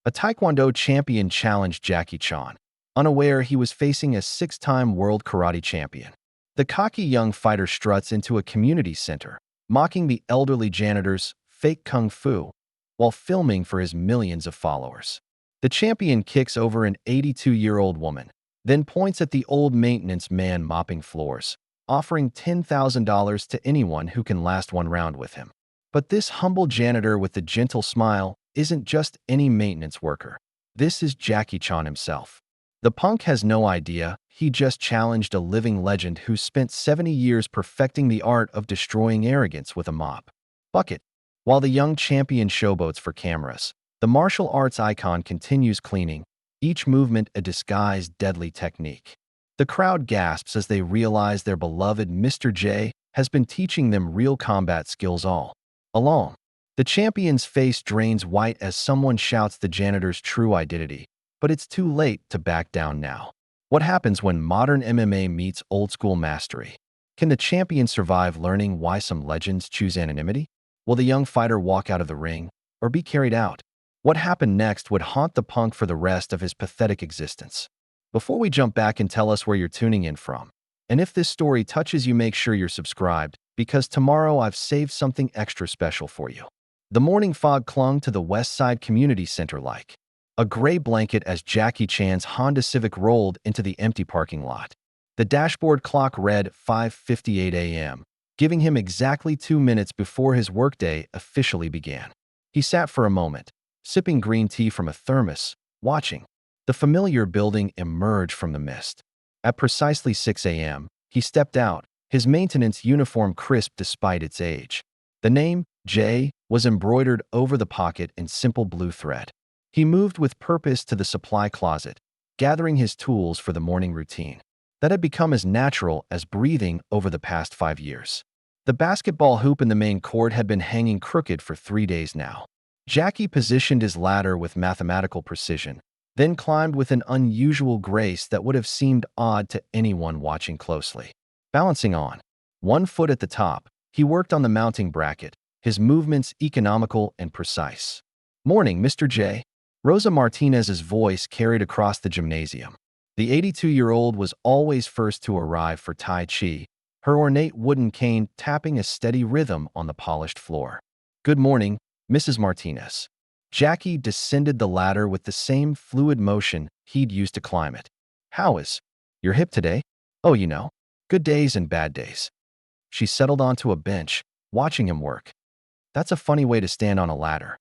A Taekwondo champion challenged Jackie Chan, unaware he was facing a six-time world karate champion. The cocky young fighter struts into a community center, mocking the elderly janitor's fake kung fu while filming for his millions of followers. The champion kicks over an 82-year-old woman, then points at the old maintenance man mopping floors, offering $10,000 to anyone who can last one round with him. But this humble janitor with the gentle smile isn't just any maintenance worker. This is Jackie Chan himself. The punk has no idea he just challenged a living legend who spent 70 years perfecting the art of destroying arrogance with a mop bucket. While the young champion showboats for cameras, the martial arts icon continues cleaning, each movement a disguised deadly technique. The crowd gasps as they realize their beloved Mr. J has been teaching them real combat skills all along. The champion's face drains white as someone shouts the janitor's true identity, but it's too late to back down now. What happens when modern MMA meets old-school mastery? Can the champion survive learning why some legends choose anonymity? Will the young fighter walk out of the ring or be carried out? What happened next would haunt the punk for the rest of his pathetic existence. Before we jump back and tell us where you're tuning in from, and if this story touches you, make sure you're subscribed, because tomorrow I've saved something extra special for you. The morning fog clung to the West Side Community Center like a gray blanket as Jackie Chan's Honda Civic rolled into the empty parking lot. The dashboard clock read 5:58 a.m., giving him exactly 2 minutes before his workday officially began. He sat for a moment, sipping green tea from a thermos, watching the familiar building emerge from the mist. At precisely 6 a.m., he stepped out, his maintenance uniform crisp despite its age. The name, J, was embroidered over the pocket in simple blue thread. He moved with purpose to the supply closet, gathering his tools for the morning routine that had become as natural as breathing over the past 5 years. The basketball hoop in the main court had been hanging crooked for 3 days now. Jackie positioned his ladder with mathematical precision, then climbed with an unusual grace that would have seemed odd to anyone watching closely. Balancing on one foot at the top, he worked on the mounting bracket, his movements economical and precise. "Morning, Mr. J." Rosa Martinez's voice carried across the gymnasium. The 82-year-old was always first to arrive for Tai Chi, her ornate wooden cane tapping a steady rhythm on the polished floor. "Good morning, Mrs. Martinez." Jackie descended the ladder with the same fluid motion he'd used to climb it. "How is your hip today?" "Oh, you know, good days and bad days." She settled onto a bench, watching him work. "That's a funny way to stand on a ladder."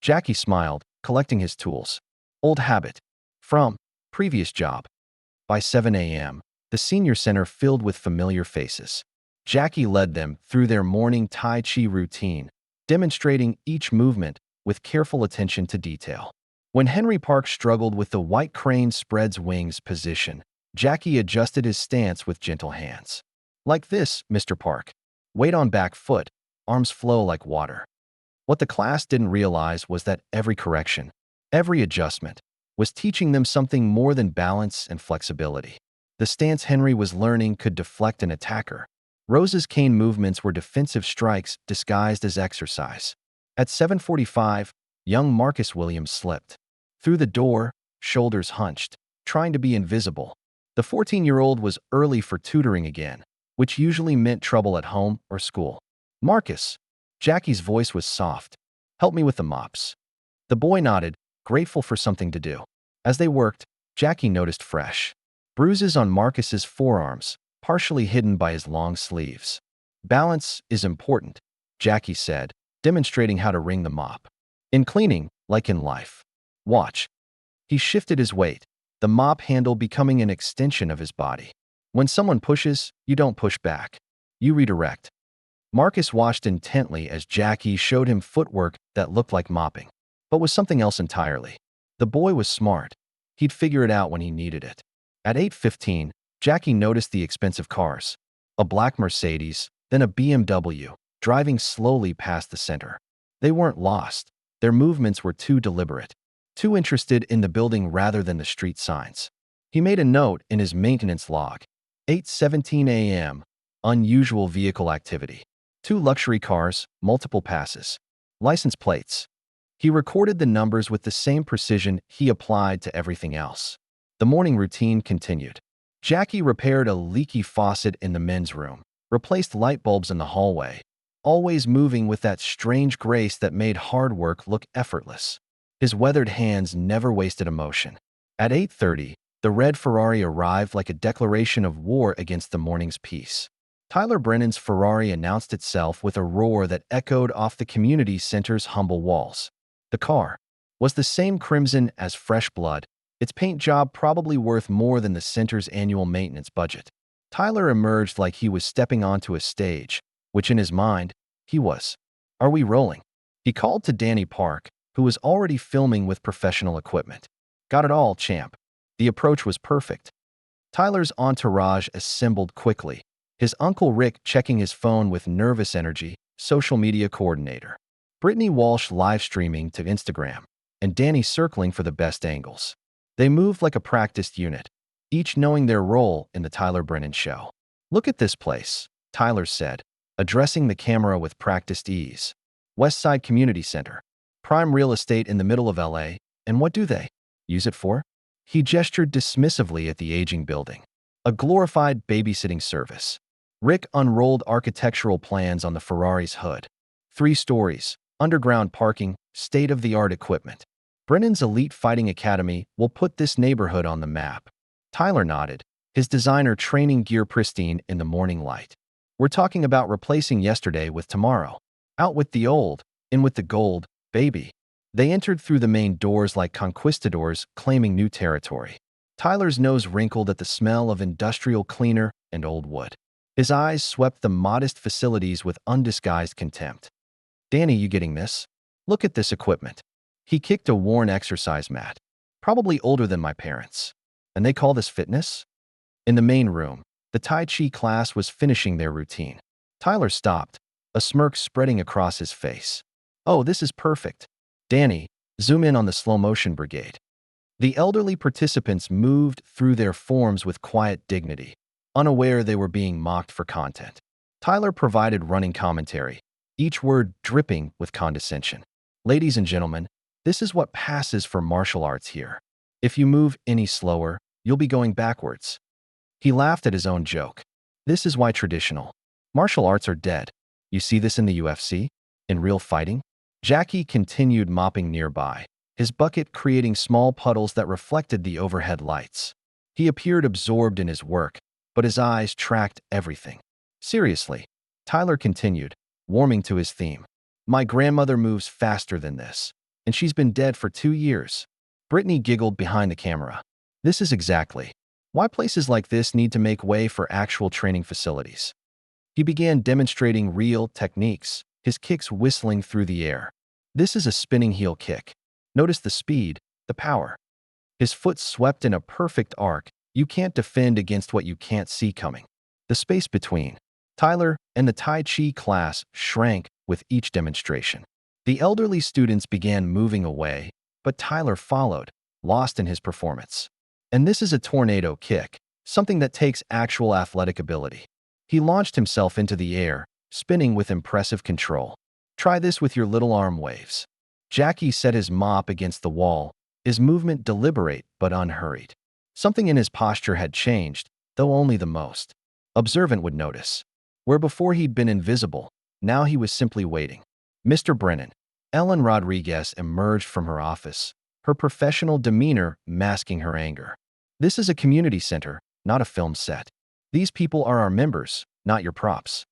Jackie smiled, collecting his tools. "Old habit. From previous job." By 7 a.m., the senior center filled with familiar faces. Jackie led them through their morning Tai Chi routine, demonstrating each movement with careful attention to detail. When Henry Park struggled with the white crane spreads wings position, Jackie adjusted his stance with gentle hands. "Like this, Mr. Park. Weight on back foot, arms flow like water." What the class didn't realize was that every correction, every adjustment, was teaching them something more than balance and flexibility. The stance Henry was learning could deflect an attacker. Rose's cane movements were defensive strikes disguised as exercise. At 7:45, young Marcus Williams slipped through the door, shoulders hunched, trying to be invisible. The 14-year-old was early for tutoring again, which usually meant trouble at home or school. "Marcus." Jackie's voice was soft. "Help me with the mops." The boy nodded, grateful for something to do. As they worked, Jackie noticed fresh bruises on Marcus's forearms, partially hidden by his long sleeves. "Balance is important," Jackie said, demonstrating how to wring the mop. "In cleaning, like in life. Watch." He shifted his weight, the mop handle becoming an extension of his body. "When someone pushes, you don't push back. You redirect." Marcus watched intently as Jackie showed him footwork that looked like mopping, but was something else entirely. The boy was smart. He'd figure it out when he needed it. At 8:15, Jackie noticed the expensive cars. A black Mercedes, then a BMW, driving slowly past the center. They weren't lost. Their movements were too deliberate, too interested in the building rather than the street signs. He made a note in his maintenance log. 8:17 a.m., unusual vehicle activity. 2 luxury cars, multiple passes. License plates. He recorded the numbers with the same precision he applied to everything else. The morning routine continued. Jackie repaired a leaky faucet in the men's room, replaced light bulbs in the hallway, always moving with that strange grace that made hard work look effortless. His weathered hands never wasted emotion. At 8:30, the red Ferrari arrived like a declaration of war against the morning's peace. Tyler Brennan's Ferrari announced itself with a roar that echoed off the community center's humble walls. The car was the same crimson as fresh blood, its paint job probably worth more than the center's annual maintenance budget. Tyler emerged like he was stepping onto a stage, which in his mind, he was. Are we rolling? He called to Danny Park, who was already filming with professional equipment. Got it all, champ. The approach was perfect. Tyler's entourage assembled quickly, his Uncle Rick checking his phone with nervous energy, social media coordinator. Brittany Walsh live streaming to Instagram, and Danny circling for the best angles. They moved like a practiced unit, each knowing their role in the Tyler Brennan show. Look at this place, Tyler said, addressing the camera with practiced ease. Westside Community Center. Prime real estate in the middle of LA, and what do they use it for? He gestured dismissively at the aging building. A glorified babysitting service. Rick unrolled architectural plans on the Ferrari's hood. 3 stories, underground parking, state-of-the-art equipment. Brennan's elite fighting academy will put this neighborhood on the map. Tyler nodded, his designer training gear pristine in the morning light. We're talking about replacing yesterday with tomorrow. Out with the old, in with the gold, baby. They entered through the main doors like conquistadors claiming new territory. Tyler's nose wrinkled at the smell of industrial cleaner and old wood. His eyes swept the modest facilities with undisguised contempt. Danny, you getting this? Look at this equipment. He kicked a worn exercise mat. Probably older than my parents. And they call this fitness? In the main room, the Tai Chi class was finishing their routine. Tyler stopped, a smirk spreading across his face. Oh, this is perfect. Danny, zoom in on the slow-motion brigade. The elderly participants moved through their forms with quiet dignity, unaware they were being mocked for content. Tyler provided running commentary, each word dripping with condescension. Ladies and gentlemen, this is what passes for martial arts here. If you move any slower, you'll be going backwards. He laughed at his own joke. This is why traditional martial arts are dead. You see this in the UFC? In real fighting? Jackie continued mopping nearby, his bucket creating small puddles that reflected the overhead lights. He appeared absorbed in his work, but his eyes tracked everything. Seriously, Tyler continued, warming to his theme. My grandmother moves faster than this, and she's been dead for 2 years. Brittany giggled behind the camera. This is exactly why places like this need to make way for actual training facilities. He began demonstrating real techniques, his kicks whistling through the air. This is a spinning heel kick. Notice the speed, the power. His foot swept in a perfect arc. You can't defend against what you can't see coming. The space between Tyler and the Tai Chi class shrank with each demonstration. The elderly students began moving away, but Tyler followed, lost in his performance. And this is a tornado kick, something that takes actual athletic ability. He launched himself into the air, spinning with impressive control. Try this with your little arm waves. Jackie set his mop against the wall, his movement deliberate but unhurried. Something in his posture had changed, though only the most. Observant would notice. Where before he'd been invisible, now he was simply waiting. Mr. Brennan. Ellen Rodriguez emerged from her office, her professional demeanor masking her anger. This is a community center, not a film set. These people are our members, not your props.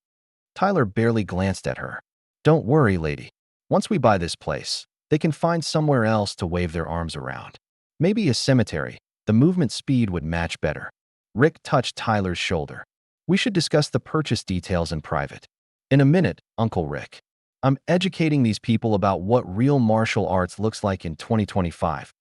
Tyler barely glanced at her. Don't worry, lady. Once we buy this place, they can find somewhere else to wave their arms around. Maybe a cemetery. The movement speed would match better. Rick touched Tyler's shoulder. We should discuss the purchase details in private. In a minute, Uncle Rick. I'm educating these people about what real martial arts looks like in 2025.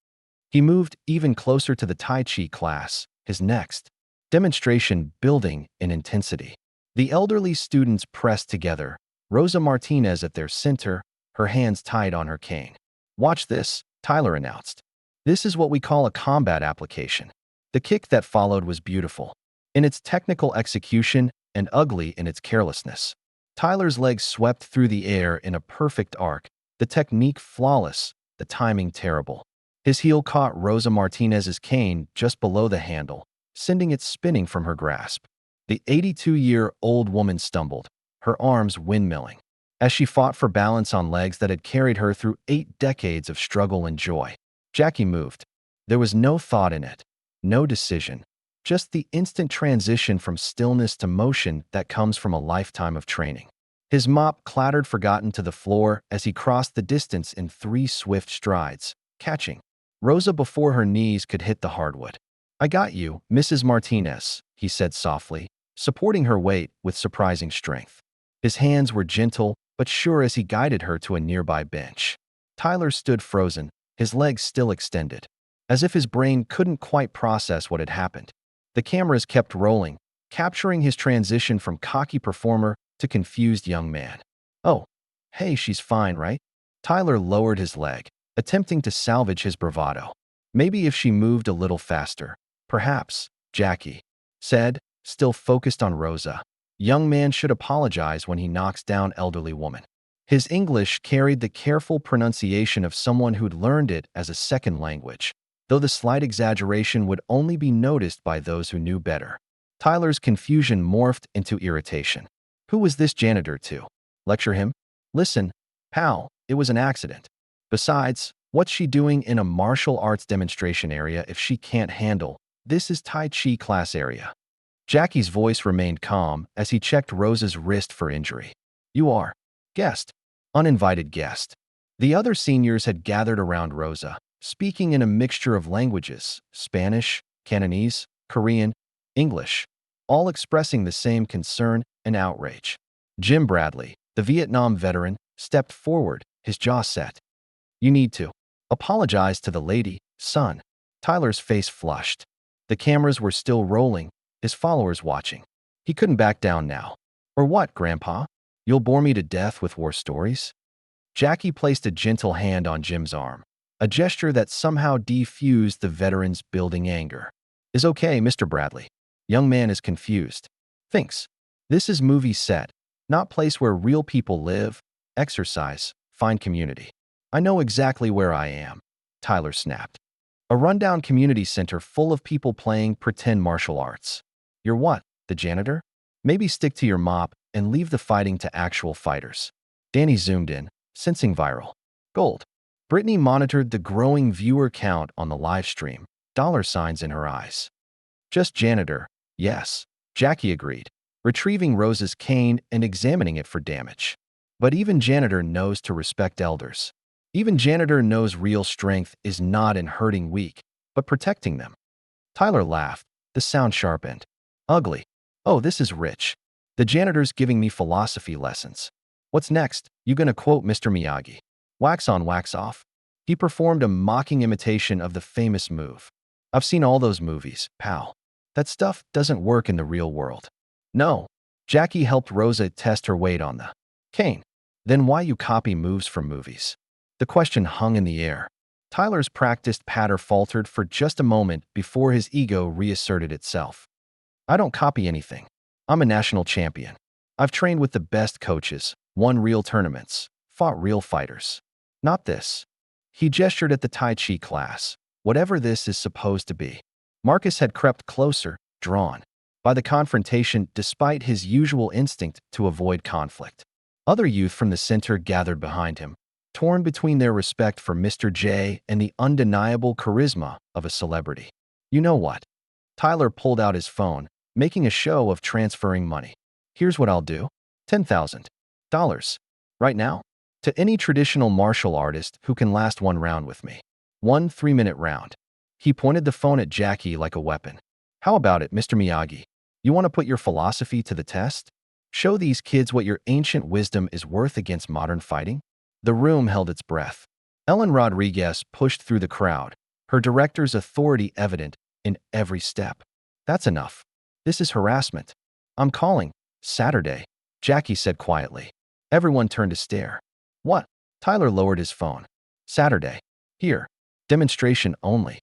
He moved even closer to the Tai Chi class, his next demonstration building in intensity. The elderly students pressed together, Rosa Martinez at their center, her hands tied on her cane. Watch this, Tyler announced. This is what we call a combat application. The kick that followed was beautiful in its technical execution and ugly in its carelessness. Tyler's legs swept through the air in a perfect arc, The technique flawless, the timing terrible. His heel caught Rosa Martinez's cane just below the handle, sending it spinning from her grasp. The 82-year-old woman stumbled, her arms windmilling, as she fought for balance on legs that had carried her through 8 decades of struggle and joy. Jackie moved. There was no thought in it, no decision, just the instant transition from stillness to motion that comes from a lifetime of training. His mop clattered forgotten to the floor as he crossed the distance in 3 swift strides, catching Rosa before her knees could hit the hardwood. "I got you, Mrs. Martinez," he said softly, supporting her weight with surprising strength. His hands were gentle but sure as he guided her to a nearby bench. Tyler stood frozen, his legs still extended, as if his brain couldn't quite process what had happened. The cameras kept rolling, capturing his transition from cocky performer to confused young man. "Oh, hey, she's fine, right?" Tyler lowered his leg, attempting to salvage his bravado. "Maybe if she moved a little faster." "Perhaps," Jackie said, still focused on Rosa. "Young man should apologize when he knocks down elderly woman." His English carried the careful pronunciation of someone who'd learned it as a second language, though the slight exaggeration would only be noticed by those who knew better. Tyler's confusion morphed into irritation. Who was this janitor to lecture him? "Listen, pal, it was an accident. Besides, what's she doing in a martial arts demonstration area if she can't handle? This is Tai Chi class area." Jackie's voice remained calm as he checked Rosa's wrist for injury. "You are guest, uninvited guest." The other seniors had gathered around Rosa, speaking in a mixture of languages, Spanish, Cantonese, Korean, English, all expressing the same concern and outrage. Jim Bradley, the Vietnam veteran, stepped forward, his jaw set. "You need to apologize to the lady, son." Tyler's face flushed. The cameras were still rolling, his followers watching. He couldn't back down now. "Or what, Grandpa? You'll bore me to death with war stories?" Jackie placed a gentle hand on Jim's arm, a gesture that somehow defused the veteran's building anger. "Is okay, Mr. Bradley." Young man is confused. Thinks. "This is movie set, not place where real people live, exercise, find community." "I know exactly where I am," Tyler snapped. "A rundown community center full of people playing pretend martial arts." "You're what, the janitor? Maybe stick to your mop and leave the fighting to actual fighters." Danny zoomed in, sensing viral gold. Brittany monitored the growing viewer count on the live stream, dollar signs in her eyes. "Just janitor, yes," Jackie agreed, retrieving Rosa's cane and examining it for damage. "But even janitor knows to respect elders. Even janitor knows real strength is not in hurting weak, but protecting them." Tyler laughed, the sound sharpened. "Ugly. Oh, this is rich. The janitor's giving me philosophy lessons. What's next? You gonna quote Mr. Miyagi? Wax on, wax off?" He performed a mocking imitation of the famous move. "I've seen all those movies, pal. That stuff doesn't work in the real world." "No." Jackie helped Rosa test her weight on the cane. "Then why you copy moves from movies?" The question hung in the air. Tyler's practiced patter faltered for just a moment before his ego reasserted itself. "I don't copy anything. I'm a national champion. I've trained with the best coaches, won real tournaments, fought real fighters. Not this." He gestured at the Tai Chi class, whatever this is supposed to be. Marcus had crept closer, drawn by the confrontation despite his usual instinct to avoid conflict. Other youth from the center gathered behind him, torn between their respect for Mr. J and the undeniable charisma of a celebrity. "You know what?" Tyler pulled out his phone, making a show of transferring money. "Here's what I'll do. $10,000. Right now? To any traditional martial artist who can last one round with me. 1 3-minute round." He pointed the phone at Jackie like a weapon. "How about it, Mr. Miyagi? You want to put your philosophy to the test? Show these kids what your ancient wisdom is worth against modern fighting?" The room held its breath. Ellen Rodriguez pushed through the crowd, her director's authority evident in every step. "That's enough. This is harassment. I'm calling Saturday," Jackie said quietly. Everyone turned to stare. "What?" Tyler lowered his phone. "Saturday. Here. Demonstration only."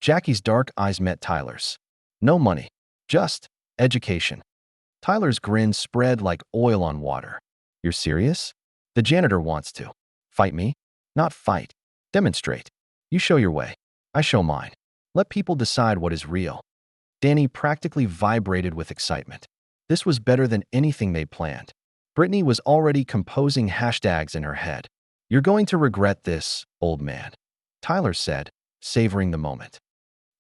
Jackie's dark eyes met Tyler's. "No money. Just education." Tyler's grin spread like oil on water. "You're serious?" "The janitor wants to Fight me? Not fight. Demonstrate. You show your way. I show mine. Let people decide what is real. Danny practically vibrated with excitement. This was better than anything they planned. Brittany was already composing hashtags in her head. You're going to regret this, old man, Tyler said, savoring the moment.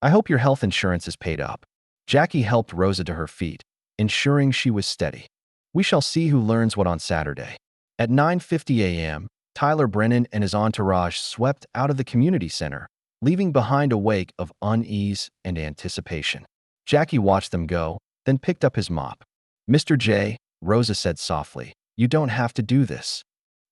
I hope your health insurance is paid up. Jackie helped Rosa to her feet, ensuring she was steady. We shall see who learns what on Saturday. At 9:50 a.m., Tyler Brennan and his entourage swept out of the community center, leaving behind a wake of unease and anticipation. Jackie watched them go, then picked up his mop. Mr. J, Rosa said softly, you don't have to do this.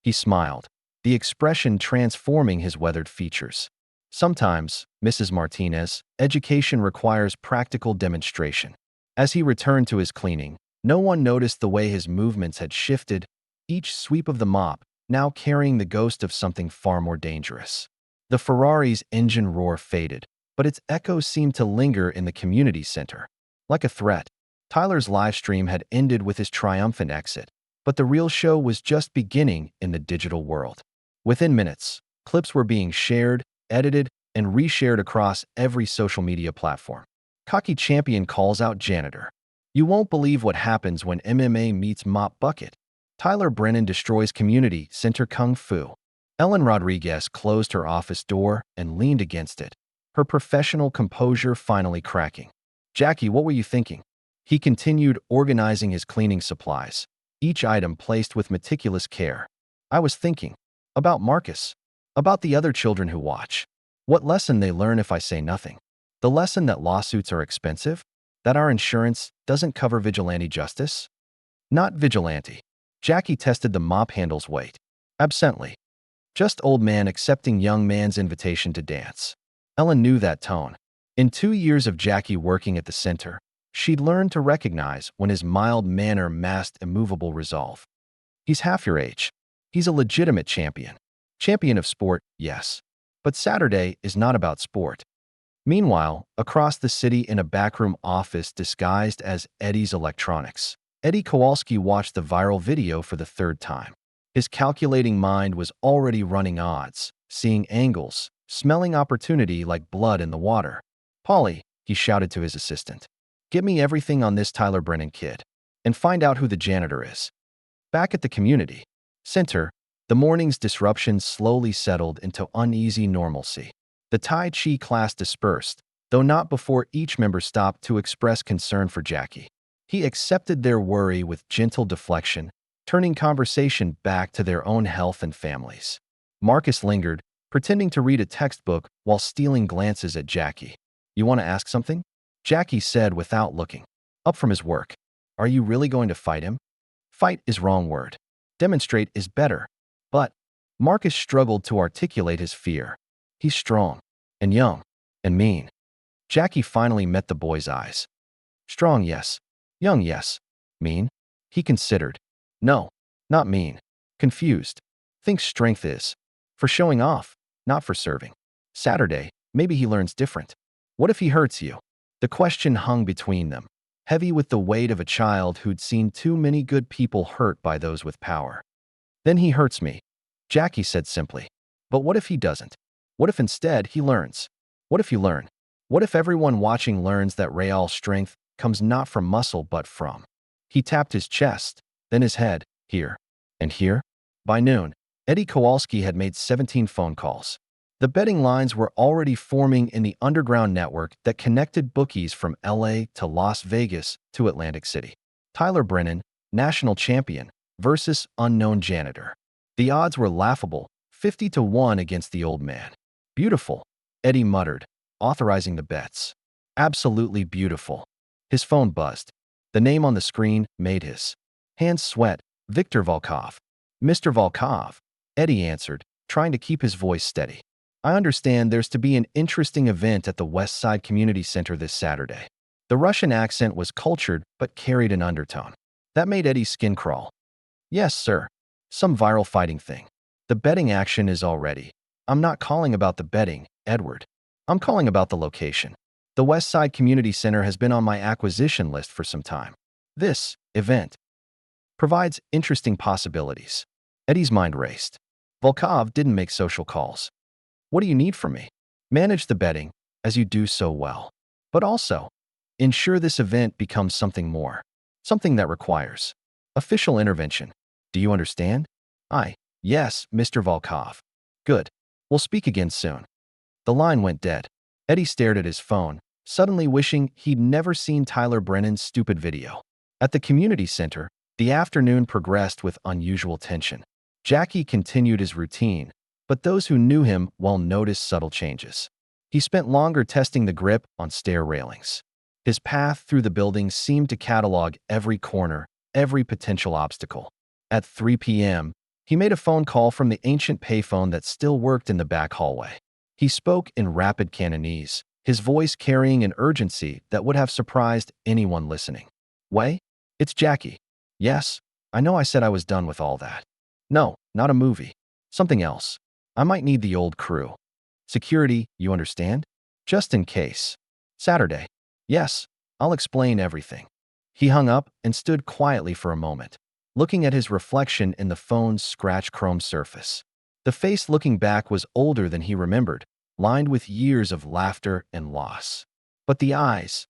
He smiled, the expression transforming his weathered features. Sometimes, Mrs. Martinez, education requires practical demonstration. As he returned to his cleaning, no one noticed the way his movements had shifted, each sweep of the mop now carrying the ghost of something far more dangerous. The Ferrari's engine roar faded, but its echoes seemed to linger in the community center. Like a threat, Tyler's live stream had ended with his triumphant exit, but the real show was just beginning in the digital world. Within minutes, clips were being shared, edited, and reshared across every social media platform. Cocky champion calls out janitor. You won't believe what happens when MMA meets mop bucket. Tyler Brennan destroys community center kung fu. Ellen Rodriguez closed her office door and leaned against it, her professional composure finally cracking. Jackie, what were you thinking? He continued organizing his cleaning supplies, each item placed with meticulous care. I was thinking about Marcus, about the other children who watch. What lesson they learn if I say nothing? The lesson that lawsuits are expensive? That our insurance doesn't cover vigilante justice? Not vigilante. Jackie tested the mop handle's weight. Absently. Just old man accepting young man's invitation to dance. Ellen knew that tone. In 2 years of Jackie working at the center, she'd learned to recognize when his mild manner masked immovable resolve. He's half your age. He's a legitimate champion. Champion of sport, yes. But Saturday is not about sport. Meanwhile, across the city in a backroom office disguised as Eddie's Electronics, Eddie Kowalski watched the viral video for the third time. His calculating mind was already running odds, seeing angles, smelling opportunity like blood in the water. Polly, he shouted to his assistant, get me everything on this Tyler Brennan kid, and find out who the janitor is. Back at the community center, the morning's disruption slowly settled into uneasy normalcy. The Tai Chi class dispersed, though not before each member stopped to express concern for Jackie. He accepted their worry with gentle deflection, turning conversation back to their own health and families. Marcus lingered, pretending to read a textbook while stealing glances at Jackie. You want to ask something? Jackie said without looking up from his work. Are you really going to fight him? Fight is wrong word. Demonstrate is better. But Marcus struggled to articulate his fear. He's strong, and young, and mean. Jackie finally met the boy's eyes. Strong, yes. Young, yes. Mean? He considered. No, not mean. Confused. Thinks strength is for showing off, not for serving. Saturday, maybe he learns different. What if he hurts you? The question hung between them, heavy with the weight of a child who'd seen too many good people hurt by those with power. Then he hurts me, Jackie said simply. But what if he doesn't? What if instead he learns? What if you learn? What if everyone watching learns that real strength comes not from muscle but from? He tapped his chest, then his head, here, and here. By noon, Eddie Kowalski had made 17 phone calls. The betting lines were already forming in the underground network that connected bookies from LA to Las Vegas to Atlantic City. Tyler Brennan, national champion, versus unknown janitor. The odds were laughable, 50-1 against the old man. Beautiful, Eddie muttered, authorizing the bets. Absolutely beautiful. His phone buzzed. The name on the screen made his hands sweat. Victor Volkov. Mr. Volkov, Eddie answered, trying to keep his voice steady. I understand there's to be an interesting event at the West Side Community Center this Saturday. The Russian accent was cultured but carried an undertone. That made Eddie's skin crawl. Yes, sir. Some viral fighting thing. The betting action is all ready. I'm not calling about the betting, Edward. I'm calling about the location. The West Side Community Center has been on my acquisition list for some time. This event provides interesting possibilities. Eddie's mind raced. Volkov didn't make social calls. What do you need from me? Manage the betting, as you do so well. But also, ensure this event becomes something more. Something that requires official intervention. Do you understand? Yes, Mr. Volkov. Good. We'll speak again soon. The line went dead. Eddie stared at his phone, suddenly wishing he'd never seen Tyler Brennan's stupid video. At the community center, the afternoon progressed with unusual tension. Jackie continued his routine, but those who knew him well noticed subtle changes. He spent longer testing the grip on stair railings. His path through the building seemed to catalog every corner, every potential obstacle. At 3 p.m., he made a phone call from the ancient payphone that still worked in the back hallway. He spoke in rapid Cantonese, his voice carrying an urgency that would have surprised anyone listening. "Wei? It's Jackie. Yes, I know I said I was done with all that. No, not a movie. Something else. I might need the old crew. Security, you understand? Just in case. Saturday. Yes, I'll explain everything." He hung up and stood quietly for a moment, looking at his reflection in the phone's scratched chrome surface. The face looking back was older than he remembered, lined with years of laughter and loss. But the eyes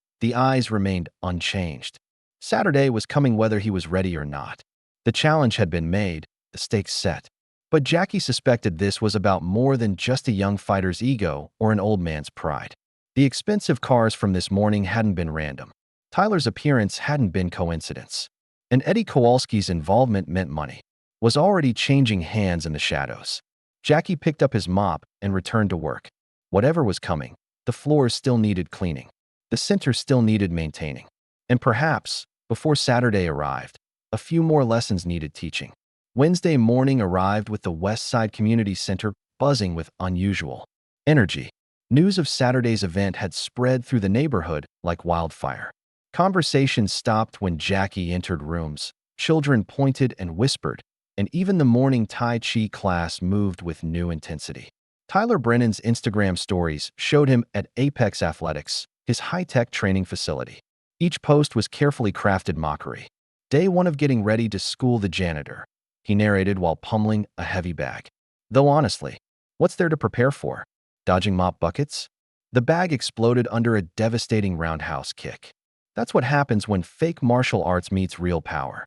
remained unchanged. Saturday was coming whether he was ready or not. The challenge had been made, the stakes set. But Jackie suspected this was about more than just a young fighter's ego or an old man's pride. The expensive cars from this morning hadn't been random. Tyler's appearance hadn't been coincidence. And Eddie Kowalski's involvement meant money was already changing hands in the shadows. Jackie picked up his mop and returned to work. Whatever was coming, the floors still needed cleaning. The center still needed maintaining. And perhaps, before Saturday arrived, a few more lessons needed teaching. Wednesday morning arrived with the West Side Community Center buzzing with unusual energy. News of Saturday's event had spread through the neighborhood like wildfire. Conversations stopped when Jackie entered rooms. Children pointed and whispered, and even the morning Tai Chi class moved with new intensity. Tyler Brennan's Instagram stories showed him at Apex Athletics, his high-tech training facility. Each post was carefully crafted mockery. Day one of getting ready to school the janitor, he narrated while pummeling a heavy bag. Though honestly, what's there to prepare for? Dodging mop buckets? The bag exploded under a devastating roundhouse kick. That's what happens when fake martial arts meets real power.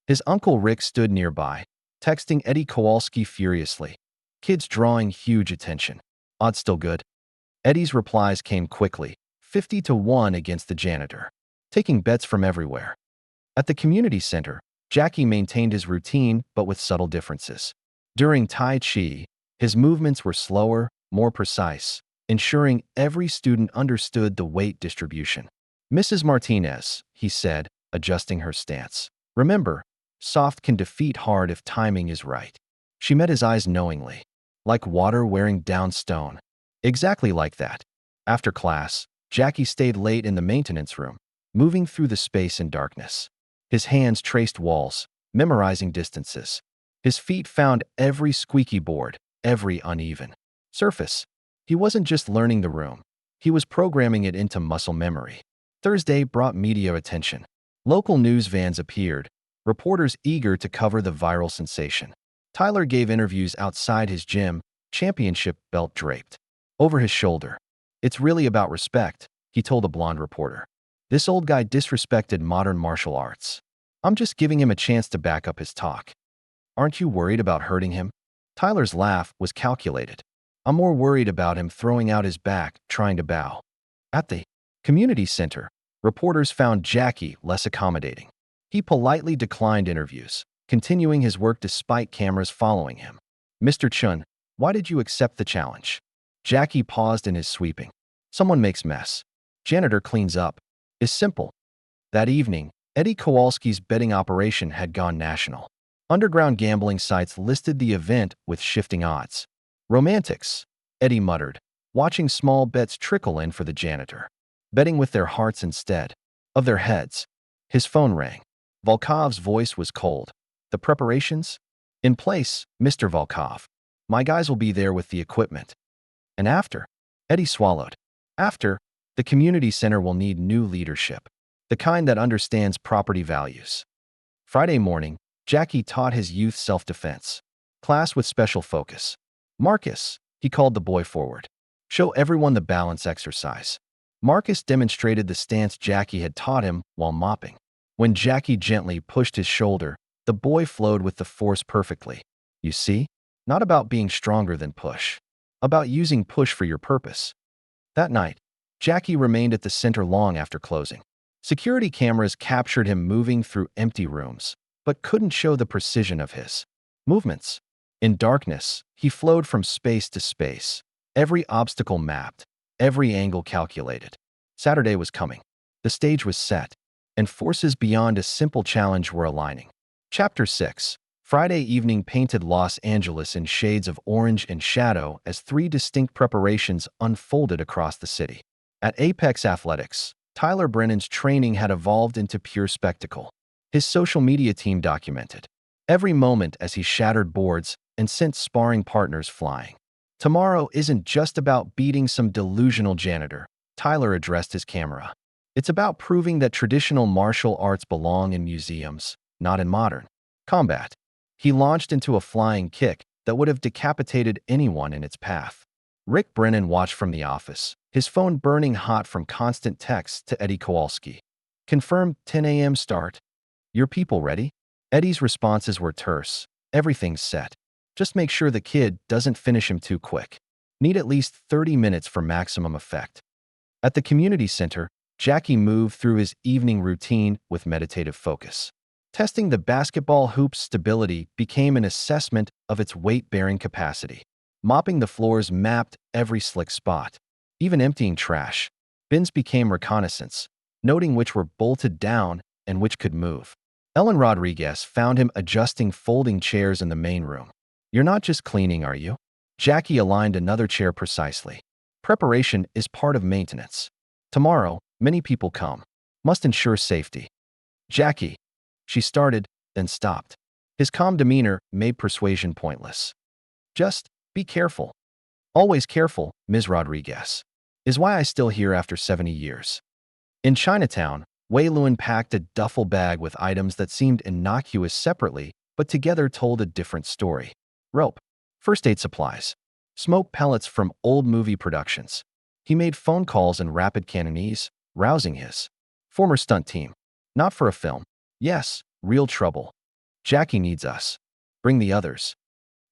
His uncle Rick stood nearby, texting Eddie Kowalski furiously. Kids drawing huge attention. Odds still good. Eddie's replies came quickly, 50-1 against the janitor, taking bets from everywhere. At the community center, Jackie maintained his routine but with subtle differences. During Tai Chi, his movements were slower, more precise, ensuring every student understood the weight distribution. "Mrs. Martinez," he said, adjusting her stance. "Remember, soft can defeat hard if timing is right." She met his eyes knowingly, like water wearing down stone. Exactly like that. After class, Jackie stayed late in the maintenance room, moving through the space in darkness. His hands traced walls, memorizing distances. His feet found every squeaky board, every uneven surface. He wasn't just learning the room. He was programming it into muscle memory. Thursday brought media attention. Local news vans appeared, reporters eager to cover the viral sensation. Tyler gave interviews outside his gym, championship belt draped over his shoulder. "It's really about respect," he told a blonde reporter. "This old guy disrespected modern martial arts. I'm just giving him a chance to back up his talk. Aren't you worried about hurting him?" Tyler's laugh was calculated. "I'm more worried about him throwing out his back, trying to bow." At the community center, reporters found Jackie less accommodating. He politely declined interviews, continuing his work despite cameras following him. "Mr. Chun, why did you accept the challenge?" Jackie paused in his sweeping. "Someone makes mess. Janitor cleans up. It's simple." That evening, Eddie Kowalski's betting operation had gone national. Underground gambling sites listed the event with shifting odds. "Romantics," Eddie muttered, watching small bets trickle in for the janitor. Betting with their hearts instead of their heads. His phone rang. Volkov's voice was cold. "The preparations?" "In place, Mr. Volkov. My guys will be there with the equipment." "And after?" Eddie swallowed. "After, the community center will need new leadership. The kind that understands property values." Friday morning, Jackie taught his youth self-defense. Class with special focus. Marcus, he called the boy forward. Show everyone the balance exercise. Marcus demonstrated the stance Jackie had taught him while mopping. When Jackie gently pushed his shoulder, the boy flowed with the force perfectly. You see? Not about being stronger than push. About using push for your purpose. That night, Jackie remained at the center long after closing. Security cameras captured him moving through empty rooms, but couldn't show the precision of his movements. In darkness, he flowed from space to space, every obstacle mapped, every angle calculated. Saturday was coming. The stage was set, and forces beyond a simple challenge were aligning. Chapter 6. Friday evening painted Los Angeles in shades of orange and shadow as three distinct preparations unfolded across the city. At Apex Athletics, Tyler Brennan's training had evolved into pure spectacle. His social media team documented every moment as he shattered boards and sent sparring partners flying. Tomorrow isn't just about beating some delusional janitor, Tyler addressed his camera. It's about proving that traditional martial arts belong in museums, not in modern combat. He launched into a flying kick that would have decapitated anyone in its path. Rick Brennan watched from the office, his phone burning hot from constant texts to Eddie Kowalski. Confirmed 10 a.m. start. Your people ready? Eddie's responses were terse. Everything's set. Just make sure the kid doesn't finish him too quick. Need at least 30 minutes for maximum effect. At the community center, Jackie moved through his evening routine with meditative focus. Testing the basketball hoop's stability became an assessment of its weight-bearing capacity. Mopping the floors mapped every slick spot. Even emptying trash bins became reconnaissance, noting which were bolted down and which could move. Ellen Rodriguez found him adjusting folding chairs in the main room. You're not just cleaning, are you? Jackie aligned another chair precisely. Preparation is part of maintenance. Tomorrow, many people come. Must ensure safety. Jackie. She started, then stopped. His calm demeanor made persuasion pointless. Just be careful. Always careful, Ms. Rodriguez. Is why I still here after 70 years. In Chinatown, Wei Luan packed a duffel bag with items that seemed innocuous separately, but together told a different story. Rope, first aid supplies, smoke pellets from old movie productions. He made phone calls in rapid Cantonese, rousing his former stunt team. Not for a film. Yes, real trouble. Jackie needs us. Bring the others.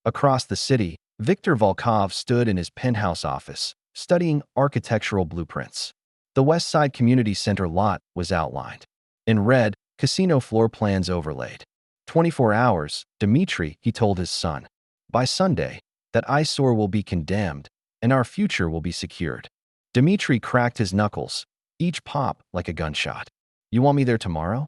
Across the city, Viktor Volkov stood in his penthouse office, studying architectural blueprints. The West Side Community Center lot was outlined. In red, casino floor plans overlaid. 24 hours, Dmitri, he told his son. By Sunday, that eyesore will be condemned, and our future will be secured. Dmitri cracked his knuckles, each pop like a gunshot. You want me there tomorrow?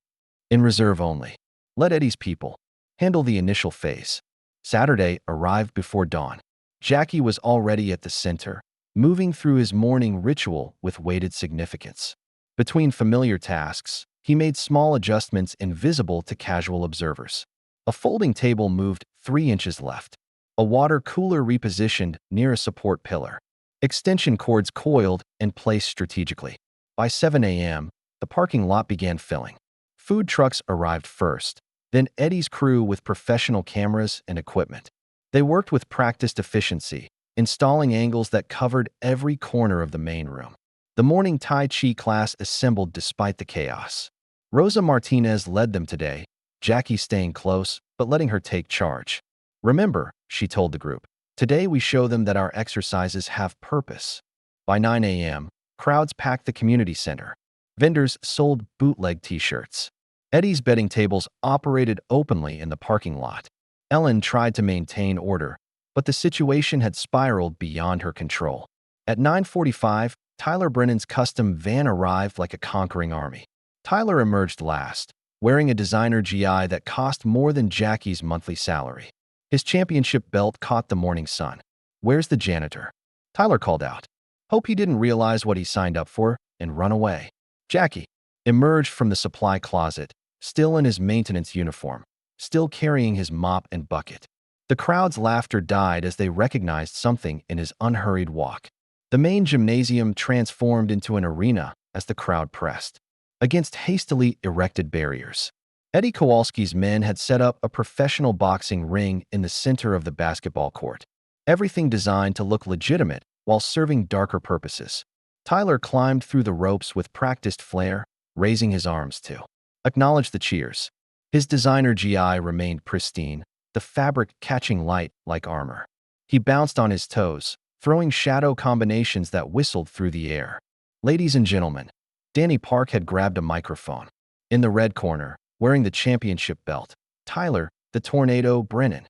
In reserve only. Let Eddie's people handle the initial phase. Saturday arrived before dawn. Jackie was already at the center, moving through his morning ritual with weighted significance. Between familiar tasks, he made small adjustments invisible to casual observers. A folding table moved 3 inches left. A water cooler repositioned near a support pillar. Extension cords coiled and placed strategically. By 7 a.m., the parking lot began filling. Food trucks arrived first, then Eddie's crew with professional cameras and equipment. They worked with practiced efficiency, installing angles that covered every corner of the main room. The morning Tai Chi class assembled despite the chaos. Rosa Martinez led them today, Jackie staying close, but letting her take charge. Remember, she told the group, today we show them that our exercises have purpose. By 9 a.m., crowds packed the community center. Vendors sold bootleg t-shirts. Eddie's betting tables operated openly in the parking lot. Ellen tried to maintain order, but the situation had spiraled beyond her control. At 9:45, Tyler Brennan's custom van arrived like a conquering army. Tyler emerged last, wearing a designer GI that cost more than Jackie's monthly salary. His championship belt caught the morning sun. Where's the janitor? Tyler called out. Hope he didn't realize what he signed up for and run away. Jackie emerged from the supply closet, still in his maintenance uniform, still carrying his mop and bucket. The crowd's laughter died as they recognized something in his unhurried walk. The main gymnasium transformed into an arena as the crowd pressed against hastily erected barriers. Eddie Kowalski's men had set up a professional boxing ring in the center of the basketball court. Everything designed to look legitimate while serving darker purposes. Tyler climbed through the ropes with practiced flair, raising his arms to acknowledge the cheers. His designer GI remained pristine, the fabric catching light like armor. He bounced on his toes, throwing shadow combinations that whistled through the air. Ladies and gentlemen, Danny Park had grabbed a microphone. In the red corner, wearing the championship belt, Tyler, the Tornado Brennan.